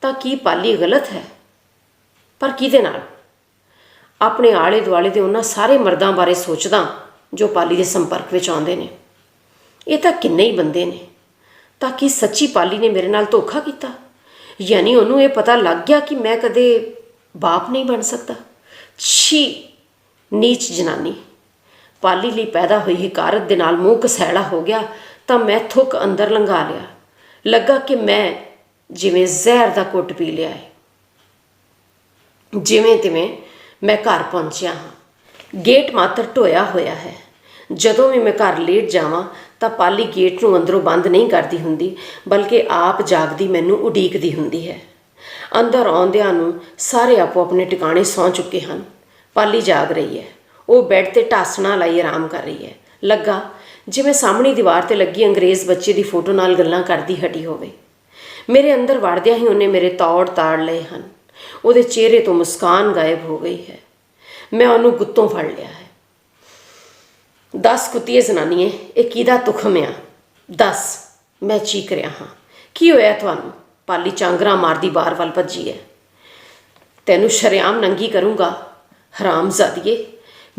ਤਾਂ ਕੀ ਪਾਲੀ ਗਲਤ ਹੈ? ਪਰ ਕਿਹਦੇ ਨਾਲ? ਆਪਣੇ ਆਲੇ ਦੁਆਲੇ ਦੇ ਉਹਨਾਂ ਸਾਰੇ ਮਰਦਾਂ ਬਾਰੇ ਸੋਚਦਾ ਜੋ ਪਾਲੀ ਦੇ ਸੰਪਰਕ ਵਿੱਚ ਆਉਂਦੇ ਨੇ। ਇਹ ਤਾਂ ਕਿੰਨੇ ਹੀ ਬੰਦੇ ਨੇ। ਤਾਂ ਕੀ ਸੱਚੀ ਪਾਲੀ ਨੇ ਮੇਰੇ ਨਾਲ ਧੋਖਾ ਕੀਤਾ? ਯਾਨੀ ਉਹਨੂੰ ਇਹ ਪਤਾ ਲੱਗ ਗਿਆ ਕਿ ਮੈਂ ਕਦੇ ਬਾਪ ਨਹੀਂ ਬਣ ਸਕਦਾ। ਛੀ, ਨੀਚ ਜਨਾਨੀ। ਪਾਲੀ ਲਈ ਪੈਦਾ ਹੋਈ ਹਕਾਰਤ ਦੇ ਨਾਲ ਮੂੰਹ ਕਸੈਲਾ ਹੋ ਗਿਆ ਤਾਂ ਮੈਂ ਥੁੱਕ ਅੰਦਰ ਲੰਘਾ ਲਿਆ। ਲੱਗਾ ਕਿ ਮੈਂ ਜਿਵੇਂ ਜ਼ਹਿਰ ਦਾ ਘੁੱਟ ਪੀ ਲਿਆ ਹੈ। ਜਿਵੇਂ ਤਿਵੇਂ ਮੈਂ ਘਰ ਪਹੁੰਚਿਆ ਹਾਂ। ਗੇਟ ਮਾਤਰ ਢੋਇਆ ਹੋਇਆ ਹੈ। ਜਦੋਂ ਵੀ ਮੈਂ ਘਰ ਲੇਟ ਜਾਵਾਂ ਤਾਂ ਪਾਲੀ ਗੇਟ ਨੂੰ ਅੰਦਰੋਂ ਬੰਦ ਨਹੀਂ ਕਰਦੀ ਹੁੰਦੀ, ਬਲਕਿ ਆਪ ਜਾਗਦੀ ਮੈਨੂੰ ਉਡੀਕਦੀ ਹੁੰਦੀ ਹੈ। ਅੰਦਰ ਆਉਂਦਿਆਂ ਨੂੰ ਸਾਰੇ ਆਪੋ ਆਪਣੇ ਟਿਕਾਣੇ ਸੌਂ ਚੁੱਕੇ ਹਨ। ਪਾਲੀ ਜਾਗ ਰਹੀ ਹੈ। ਉਹ ਬੈੱਡ 'ਤੇ ਢਾਸਣਾ ਲਾਈ ਆਰਾਮ ਕਰ ਰਹੀ ਹੈ। ਲੱਗਾ ਜਿਵੇਂ ਸਾਹਮਣੀ ਦੀਵਾਰ 'ਤੇ ਲੱਗੀ ਅੰਗਰੇਜ਼ ਬੱਚੇ ਦੀ ਫੋਟੋ ਨਾਲ ਗੱਲਾਂ ਕਰਦੀ ਹਟੀ ਹੋਵੇ। ਮੇਰੇ ਅੰਦਰ ਵੜਦਿਆਂ ਹੀ ਉਹਨੇ ਮੇਰੇ ਤੌੜ ਤਾੜ ਲਏ ਹਨ। ਉਹਦੇ ਚਿਹਰੇ ਤੋਂ ਮੁਸਕਾਨ ਗਾਇਬ ਹੋ ਗਈ ਹੈ। ਮੈਂ ਉਹਨੂੰ ਗੁੱਤੋਂ ਫੜ ਲਿਆ ਹੈ। ਦੱਸ ਕੁੱਤੀਏ ਜ਼ਨਾਨੀਏ, ਇਹ ਕਿਹਦਾ ਤੁਖਮ ਆ? ਦੱਸ, ਮੈਂ ਚੀਕ ਰਿਹਾ ਹਾਂ। ਕੀ ਹੋਇਆ ਤੁਹਾਨੂੰ? ਪਾਲੀ ਚਾਂਗਰਾ ਮਾਰਦੀ ਬਾਹਰ ਵੱਲ ਭੱਜੀ ਹੈ। ਤੈਨੂੰ ਸ਼ਰੇਆਮ ਨੰਗੀ ਕਰੂੰਗਾ, ਹਰਾਮਜ਼ਾਦੀਏ।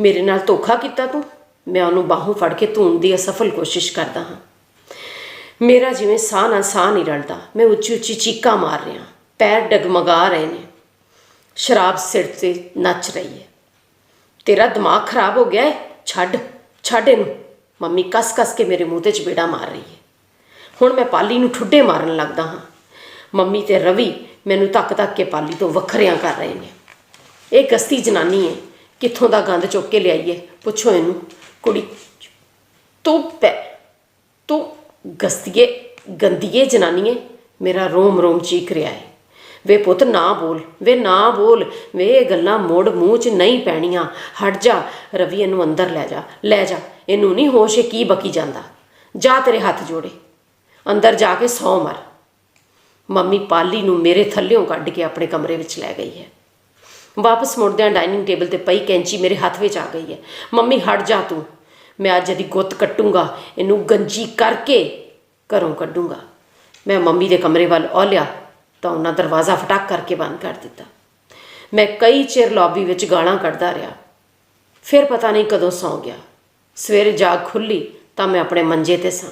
ਮੇਰੇ ਨਾਲ ਧੋਖਾ ਕੀਤਾ ਤੂੰ? ਮੈਂ ਉਹਨੂੰ ਬਾਹੋਂ ਫੜ ਕੇ ਧੂਣ ਦੀ ਅਸਫਲ ਕੋਸ਼ਿਸ਼ ਕਰਦਾ ਹਾਂ। ਮੇਰਾ ਜਿਵੇਂ ਸਾਹ ਨਾਲ ਸਾਹ ਨਹੀਂ ਰਲਦਾ। ਮੈਂ ਉੱਚੀ ਉੱਚੀ ਚੀਕਾਂ ਮਾਰ ਰਿਹਾ। ਪੈਰ ਡਗਮਗਾ ਰਹੇ ਨੇ। ਸ਼ਰਾਬ ਸਿਰ 'ਤੇ ਨੱਚ ਰਹੀ ਹੈ। ਤੇਰਾ ਦਿਮਾਗ ਖਰਾਬ ਹੋ ਗਿਆ ਹੈ? ਛੱਡ ਇਹਨੂੰ। ਮੰਮੀ ਕੱਸ ਕੇ ਮੇਰੇ ਮੂੰਹ 'ਤੇ ਚਪੇੜਾ ਮਾਰ ਰਹੀ ਹੈ। ਹੁਣ ਮੈਂ ਪਾਲੀ ਨੂੰ ਠੁੱਡੇ ਮਾਰਨ ਲੱਗਦਾ ਹਾਂ। ਮੰਮੀ ਤੇ ਰਵੀ ਮੈਨੂੰ ਧੱਕ ਕੇ ਪਾਲੀ ਤੋਂ ਵੱਖਰਿਆਂ ਕਰ ਰਹੇ ਨੇ। ਇਹ ਗਸਤੀ ਜਨਾਨੀ ਹੈ, ਕਿੱਥੋਂ ਦਾ ਗੰਦ ਚੁੱਕ ਕੇ ਲਿਆਈਏ? ਪੁੱਛੋ ਇਹਨੂੰ। ਕੁੜੀ ਤੂੰ ਗਸਤੀਏ, ਗੰਦੀਏ ਜਨਾਨੀਏ। ਮੇਰਾ ਰੋਮ ਚੀਕ ਰਿਹਾ ਹੈ। ਵੇ ਪੁੱਤ ਨਾ ਬੋਲ, ਵੇ ਇਹ ਗੱਲਾਂ ਮੁੜ ਮੂੰਹ 'ਚ ਨਹੀਂ ਪੈਣੀਆਂ। ਹਟ ਜਾ ਰਵੀ, ਇਹਨੂੰ ਅੰਦਰ ਲੈ ਜਾ। ਇਹਨੂੰ ਨਹੀਂ ਹੋਸ਼ ਇਹ ਕੀ ਬਕੀ ਜਾਂਦਾ। ਜਾ, ਤੇਰੇ ਹੱਥ ਜੋੜੇ, ਅੰਦਰ ਜਾ ਕੇ ਸੌਂ ਮਰ। ਮੰਮੀ ਪਾਲੀ ਨੂੰ ਮੇਰੇ ਥੱਲਿਓਂ ਕੱਢ ਕੇ ਆਪਣੇ ਕਮਰੇ ਵਿੱਚ ਲੈ ਗਈ ਹੈ। ਵਾਪਸ ਮੁੜਦਿਆਂ ਡਾਈਨਿੰਗ ਟੇਬਲ 'ਤੇ ਪਈ ਕੈਂਚੀ ਮੇਰੇ ਹੱਥ ਵਿੱਚ ਆ ਗਈ ਹੈ। ਮੰਮੀ ਹਟ ਜਾ ਤੂੰ। ਮੈਂ ਅੱਜ ਇਹਦੀ ਗੁੱਤ ਕੱਟੂੰਗਾ, ਇਹਨੂੰ ਗੰਜੀ ਕਰਕੇ ਘਰੋਂ ਕੱਢੂੰਗਾ। ਮੈਂ ਮੰਮੀ ਦੇ ਕਮਰੇ ਵੱਲ ਔਲਿਆ ਤਾਂ ਉਹਨਾਂ ਦਰਵਾਜ਼ਾ ਫਟਾਕ ਕਰਕੇ ਬੰਦ ਕਰ ਦਿੱਤਾ। ਮੈਂ ਕਈ ਚਿਰ ਲੌਬੀ ਵਿੱਚ ਗਾਲਾਂ ਕੱਢਦਾ ਰਿਹਾ। ਫਿਰ ਪਤਾ ਨਹੀਂ ਕਦੋਂ ਸੌਂ ਗਿਆ। ਸਵੇਰੇ ਜਾਗ ਖੁੱਲ੍ਹੀ ਤਾਂ ਮੈਂ ਆਪਣੇ ਮੰਜੇ 'ਤੇ ਸਾਂ।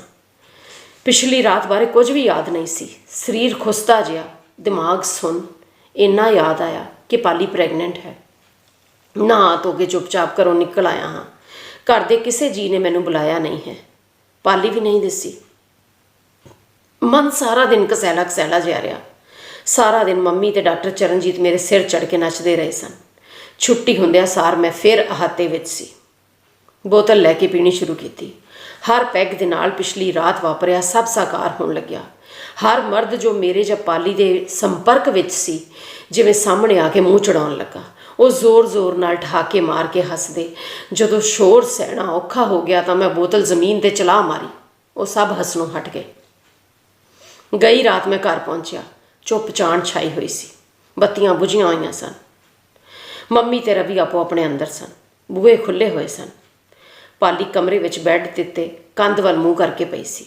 ਪਿਛਲੀ ਰਾਤ ਬਾਰੇ ਕੁਝ ਵੀ ਯਾਦ ਨਹੀਂ ਸੀ। ਸਰੀਰ ਖੁਸਦਾ ਜਿਹਾ, ਦਿਮਾਗ ਸੁੰਨ। ਇੰਨਾ ਯਾਦ ਆਇਆ ਕਿ ਪਾਲੀ ਪ੍ਰੈਗਨੈਂਟ ਹੈ। ਨਹਾ ਧੋ ਕੇ ਚੁੱਪਚਾਪ ਘਰੋਂ ਨਿਕਲ ਆਇਆ ਹਾਂ। ਘਰ ਦੇ ਕਿਸੇ ਜੀਅ ਨੇ ਮੈਨੂੰ ਬੁਲਾਇਆ ਨਹੀਂ ਹੈ। ਪਾਲੀ ਵੀ ਨਹੀਂ ਦਿਸੀ। ਮਨ ਸਾਰਾ ਦਿਨ ਕਸੈਲਾ ਜਿਹਾ ਰਿਹਾ। ਸਾਰਾ ਦਿਨ ਮੰਮੀ ਤੇ ਡਾਕਟਰ ਚਰਨਜੀਤ ਮੇਰੇ ਸਿਰ ਚੜ੍ਹ ਕੇ ਨੱਚਦੇ ਰਹੇ ਸਨ। ਛੁੱਟੀ ਹੁੰਦਿਆਂ ਸਾਰ ਮੈਂ ਫਿਰ ਅਹਾਤੇ ਵਿੱਚ ਸੀ। ਬੋਤਲ ਲੈ ਕੇ ਪੀਣੀ ਸ਼ੁਰੂ ਕੀਤੀ। ਹਰ ਪੈਗ ਦੇ ਨਾਲ ਪਿਛਲੀ ਰਾਤ ਵਾਪਰਿਆ ਸਭ ਸਾਕਾਰ ਹੋਣ ਲੱਗਿਆ। ਹਰ ਮਰਦ ਜੋ ਮੇਰੇ ਜਾਂ ਪਾਲੀ ਦੇ ਸੰਪਰਕ ਵਿੱਚ ਸੀ, ਜਿਵੇਂ ਸਾਹਮਣੇ ਆ ਕੇ ਮੂੰਹ ਚੜਾਉਣ ਲੱਗਾ। ਉਹ ਜ਼ੋਰ ਨਾਲ ਠਹਾਕੇ ਮਾਰ ਕੇ ਹੱਸਦੇ। ਜਦੋਂ ਸ਼ੋਰ ਸਹਿਣਾ ਔਖਾ ਹੋ ਗਿਆ ਤਾਂ ਮੈਂ ਬੋਤਲ ਜ਼ਮੀਨ 'ਤੇ ਚਲਾ ਮਾਰੀ। ਉਹ ਸਭ ਹੱਸਣੋਂ ਹਟ ਗਏ। ਗਈ ਰਾਤ ਮੈਂ ਘਰ ਪਹੁੰਚਿਆ। ਚੁੱਪ ਚਾਣ ਛਾਈ ਹੋਈ ਸੀ। ਬੱਤੀਆਂ ਬੁਝੀਆਂ ਹੋਈਆਂ ਸਨ। ਮੰਮੀ ਤੇ ਰਵੀ ਆਪੋ ਆਪਣੇ ਅੰਦਰ ਸਨ। ਬੂਹੇ ਖੁੱਲ੍ਹੇ ਹੋਏ ਸਨ। ਪਾਲੀ ਕਮਰੇ ਵਿੱਚ ਬੈੱਡ ਦਿੱਤੇ ਕੰਧ ਵੱਲ ਮੂੰਹ ਕਰਕੇ ਪਈ ਸੀ।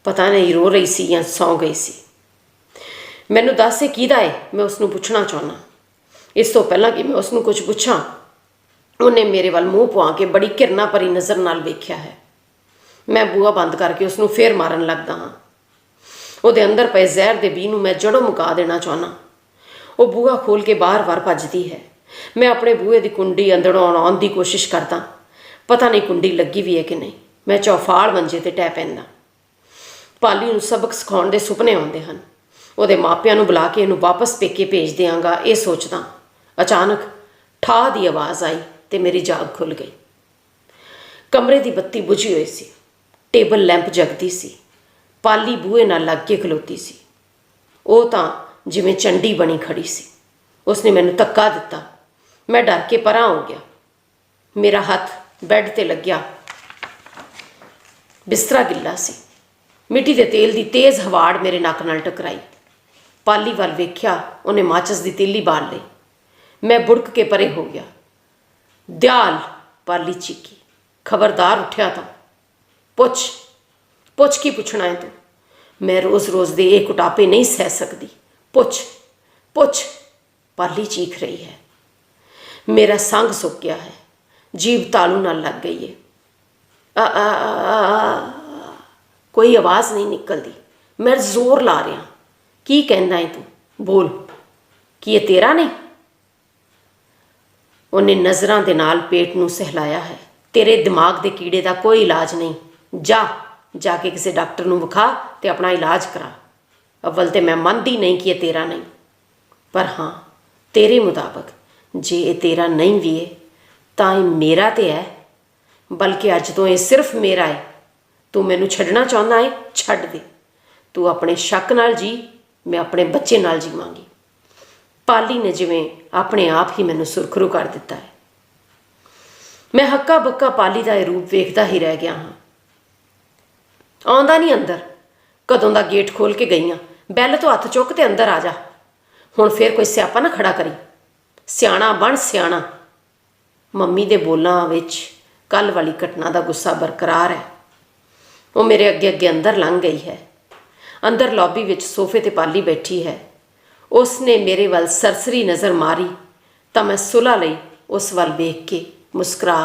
ਪਤਾ ਨਹੀਂ ਰੋ ਰਹੀ ਸੀ ਜਾਂ ਸੌਂ ਗਈ ਸੀ। ਮੈਨੂੰ ਦੱਸ ਇਹ ਕਿਹਦਾ ਏ? ਮੈਂ ਉਸਨੂੰ ਪੁੱਛਣਾ ਚਾਹੁੰਦਾ। ਇਸ ਤੋਂ ਪਹਿਲਾਂ ਕਿ ਮੈਂ ਉਸਨੂੰ ਕੁਝ ਪੁੱਛਾਂ, ਉਹਨੇ ਮੇਰੇ ਵੱਲ ਮੂੰਹ ਪੁਆ ਕੇ ਬੜੀ ਘਿਰਨਾ ਭਰੀ ਨਜ਼ਰ ਨਾਲ ਵੇਖਿਆ ਹੈ। ਮੈਂ ਬੂਹਾ ਬੰਦ ਕਰਕੇ ਉਸਨੂੰ ਫੇਰ ਮਾਰਨ ਲੱਗਦਾ ਹਾਂ। ਉਹਦੇ ਅੰਦਰ ਪਏ ਜ਼ਹਿਰ ਦੇ ਬੀਜ ਨੂੰ ਮੈਂ ਜੜੋਂ ਮੁਕਾ ਦੇਣਾ ਚਾਹੁੰਦਾ। ਉਹ ਬੂਹਾ ਖੋਲ੍ਹ ਕੇ ਬਾਰ-ਬਾਰ ਭੱਜਦੀ ਹੈ। ਮੈਂ ਆਪਣੇ ਬੂਹੇ ਦੀ ਕੁੰਡੀ ਅੰਦਰੋਂ ਆਉਣ ਦੀ ਕੋਸ਼ਿਸ਼ ਕਰਦਾ। ਪਤਾ ਨਹੀਂ ਕੁੰਡੀ ਲੱਗੀ ਵੀ ਹੈ ਕਿ ਨਹੀਂ। ਮੈਂ ਚੌਫਾਲ ਮੰਜੇ 'ਤੇ ਟਹਿ ਪੈਂਦਾ। ਪਾਲੀ ਨੂੰ ਸਬਕ ਸਿਖਾਉਣ ਦੇ ਸੁਪਨੇ ਆਉਂਦੇ ਹਨ। ਉਹਦੇ ਮਾਪਿਆਂ ਨੂੰ ਬੁਲਾ ਕੇ ਇਹਨੂੰ ਵਾਪਸ ਪੇਕੇ ਭੇਜ ਦਿਆਂਗਾ ਇਹ ਸੋਚਦਾ। ਅਚਾਨਕ ਠਾਹ ਦੀ ਆਵਾਜ਼ ਆਈ ਤੇ ਮੇਰੀ ਜਾਗ ਖੁੱਲ੍ਹ ਗਈ। ਕਮਰੇ ਦੀ ਬੱਤੀ ਬੁਝੀ ਹੋਈ ਸੀ, ਟੇਬਲ ਲੈਂਪ ਜਗਦੀ ਸੀ। ਪਾਲੀ ਬੂਹੇ ਨਾਲ ਲੱਗ ਕੇ ਖਲੋਤੀ ਸੀ। ਉਹ ਤਾਂ ਜਿਵੇਂ ਚੰਡੀ ਬਣੀ ਖੜੀ ਸੀ। ਉਸਨੇ ਮੈਨੂੰ ਧੱਕਾ ਦਿੱਤਾ। ਮੈਂ ਡਰ ਕੇ ਪਰਾਂ ਹੋ ਗਿਆ। ਮੇਰਾ ਹੱਥ ਬੈੱਡ ਤੇ ਲੱਗਿਆ। ਬਿਸਤਰਾ ਗਿੱਲਾ ਸੀ। ਮਿੱਟੀ ਦੇ ਤੇਲ ਦੀ ਤੇਜ਼ ਹਵਾੜ ਮੇਰੇ ਨੱਕ ਨਾਲ ਟਕਰਾਈ। ਪਾਲੀ ਵੱਲ ਵੇਖਿਆ, ਉਹਨੇ ਮਾਚਸ ਦੀ ਤੀਲੀ ਬਾਲ ਲਈ। ਮੈਂ ਬੁੜਕ ਕੇ ਪਰੇ ਹੋ ਗਿਆ। ਦਿਆਲ, ਪਾਲੀ ਚੀਕੀ। ਖਬਰਦਾਰ ਉੱਠਿਆ ਤਾਂ ਪੁੱਛ ਕੀ ਪੁੱਛਣਾ ਹੈ ਤੂੰ? ਮੈਂ ਰੋਜ਼ ਦੇ ਇਹ ਕੁਟਾਪੇ ਨਹੀਂ ਸਹਿ ਸਕਦੀ। ਪੁੱਛ ਪਾਲੀ ਚੀਖ ਰਹੀ ਹੈ। ਮੇਰਾ ਸੰਗ ਸੁੱਕ ਗਿਆ ਹੈ। ਜੀਭ ਤਾਲੂ ਨਾਲ ਲੱਗ ਗਈ ਹੈ। ਕੋਈ ਆਵਾਜ਼ ਨਹੀਂ ਨਿਕਲਦੀ। ਮੈਂ ਜ਼ੋਰ ਲਾ ਰਿਹਾ। ਕੀ ਕਹਿੰਦਾ ਹੈ ਤੂੰ? ਬੋਲ। ਕੀ ਇਹ ਤੇਰਾ ਨਹੀਂ? ਉਹਨੇ ਨਜ਼ਰਾਂ ਦੇ ਨਾਲ ਪੇਟ ਨੂੰ ਸਹਿਲਾਇਆ ਹੈ। ਤੇਰੇ ਦਿਮਾਗ ਦੇ ਕੀੜੇ ਦਾ ਕੋਈ ਇਲਾਜ ਨਹੀਂ। ਜਾ ਕੇ ਕਿਸੇ ਡਾਕਟਰ ਨੂੰ ਵਿਖਾ ਤੇ ਆਪਣਾ ਇਲਾਜ ਕਰਾ। ਅਵਲ ਤੇ ਮੈਂ ਮੰਨਦੀ ਨਹੀਂ ਕਿ ਇਹ ਤੇਰਾ ਨਹੀਂ, ਪਰ ਹਾਂ, ਤੇਰੇ ਮੁਤਾਬਕ ਜੇ ਇਹ ਤੇਰਾ ਨਹੀਂ ਵੀ ਹੈ ਤਾਂ ਇਹ ਮੇਰਾ ਤੇ ਹੈ। ਬਲਕਿ ਅੱਜ ਤੋਂ ਇਹ ਸਿਰਫ ਮੇਰਾ ਹੈ। ਤੂੰ ਮੈਨੂੰ ਛੱਡਣਾ ਚਾਹੁੰਦਾ ਹੈ? ਛੱਡ ਦੇ। ਤੂੰ ਆਪਣੇ ਸ਼ੱਕ ਨਾਲ ਜੀ, ਮੈਂ ਆਪਣੇ ਬੱਚੇ ਨਾਲ ਜੀਵਾਂਗੀ। ਪਾਲੀ ਨੇ ਜਿਵੇਂ ਆਪਣੇ ਆਪ ਹੀ ਮੈਨੂੰ ਸੁਰਖਰੂ ਕਰ ਦਿੱਤਾ ਹੈ। ਮੈਂ ਹੱਕਾ ਬੱਕਾ ਪਾਲੀ ਦਾ ਇਹ ਰੂਪ ਵੇਖਦਾ ਹੀ ਰਹਿ ਗਿਆ ਹਾਂ। ਆਉਂਦਾ ਨਹੀਂ ਅੰਦਰ। ਕਦੋਂ ਦਾ ਗੇਟ ਖੋਲ੍ਹ ਕੇ ਗਈ ਹਾਂ। ਬੈਲ ਤੋਂ ਹੱਥ ਚੁੱਕ ਤੇ ਅੰਦਰ ਆ ਜਾ। ਹੁਣ ਫੇਰ ਕੋਈ ਸਿਆਪਾ ਨਾ ਖੜਾ ਕਰੀ। ਸਿਆਣਾ ਬਣ ਸਿਆਣਾ। ਮੰਮੀ ਦੇ ਬੋਲਾਂ ਵਿੱਚ ਕੱਲ੍ਹ ਵਾਲੀ ਘਟਨਾ ਦਾ ਗੁੱਸਾ ਬਰਕਰਾਰ ਹੈ। ਉਹ ਮੇਰੇ ਅੱਗੇ ਅੰਦਰ ਲੰਘ ਗਈ ਹੈ। ਅੰਦਰ ਲੌਬੀ ਵਿੱਚ ਸੋਫੇ 'ਤੇ ਪਾਲੀ ਬੈਠੀ ਹੈ। ਉਸ ਨੇ ਮੇਰੇ ਵੱਲ ਸਰਸਰੀ ਨਜ਼ਰ ਮਾਰੀ ਤਾਂ ਮੈਂ ਸੁਲ੍ਹਾ ਲਈ ਉਸ ਵੱਲ ਵੇਖ ਕੇ ਮੁਸਕਰਾ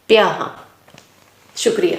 ਪਿਆ ਹਾਂ। ਸ਼ੁਕਰੀਆ।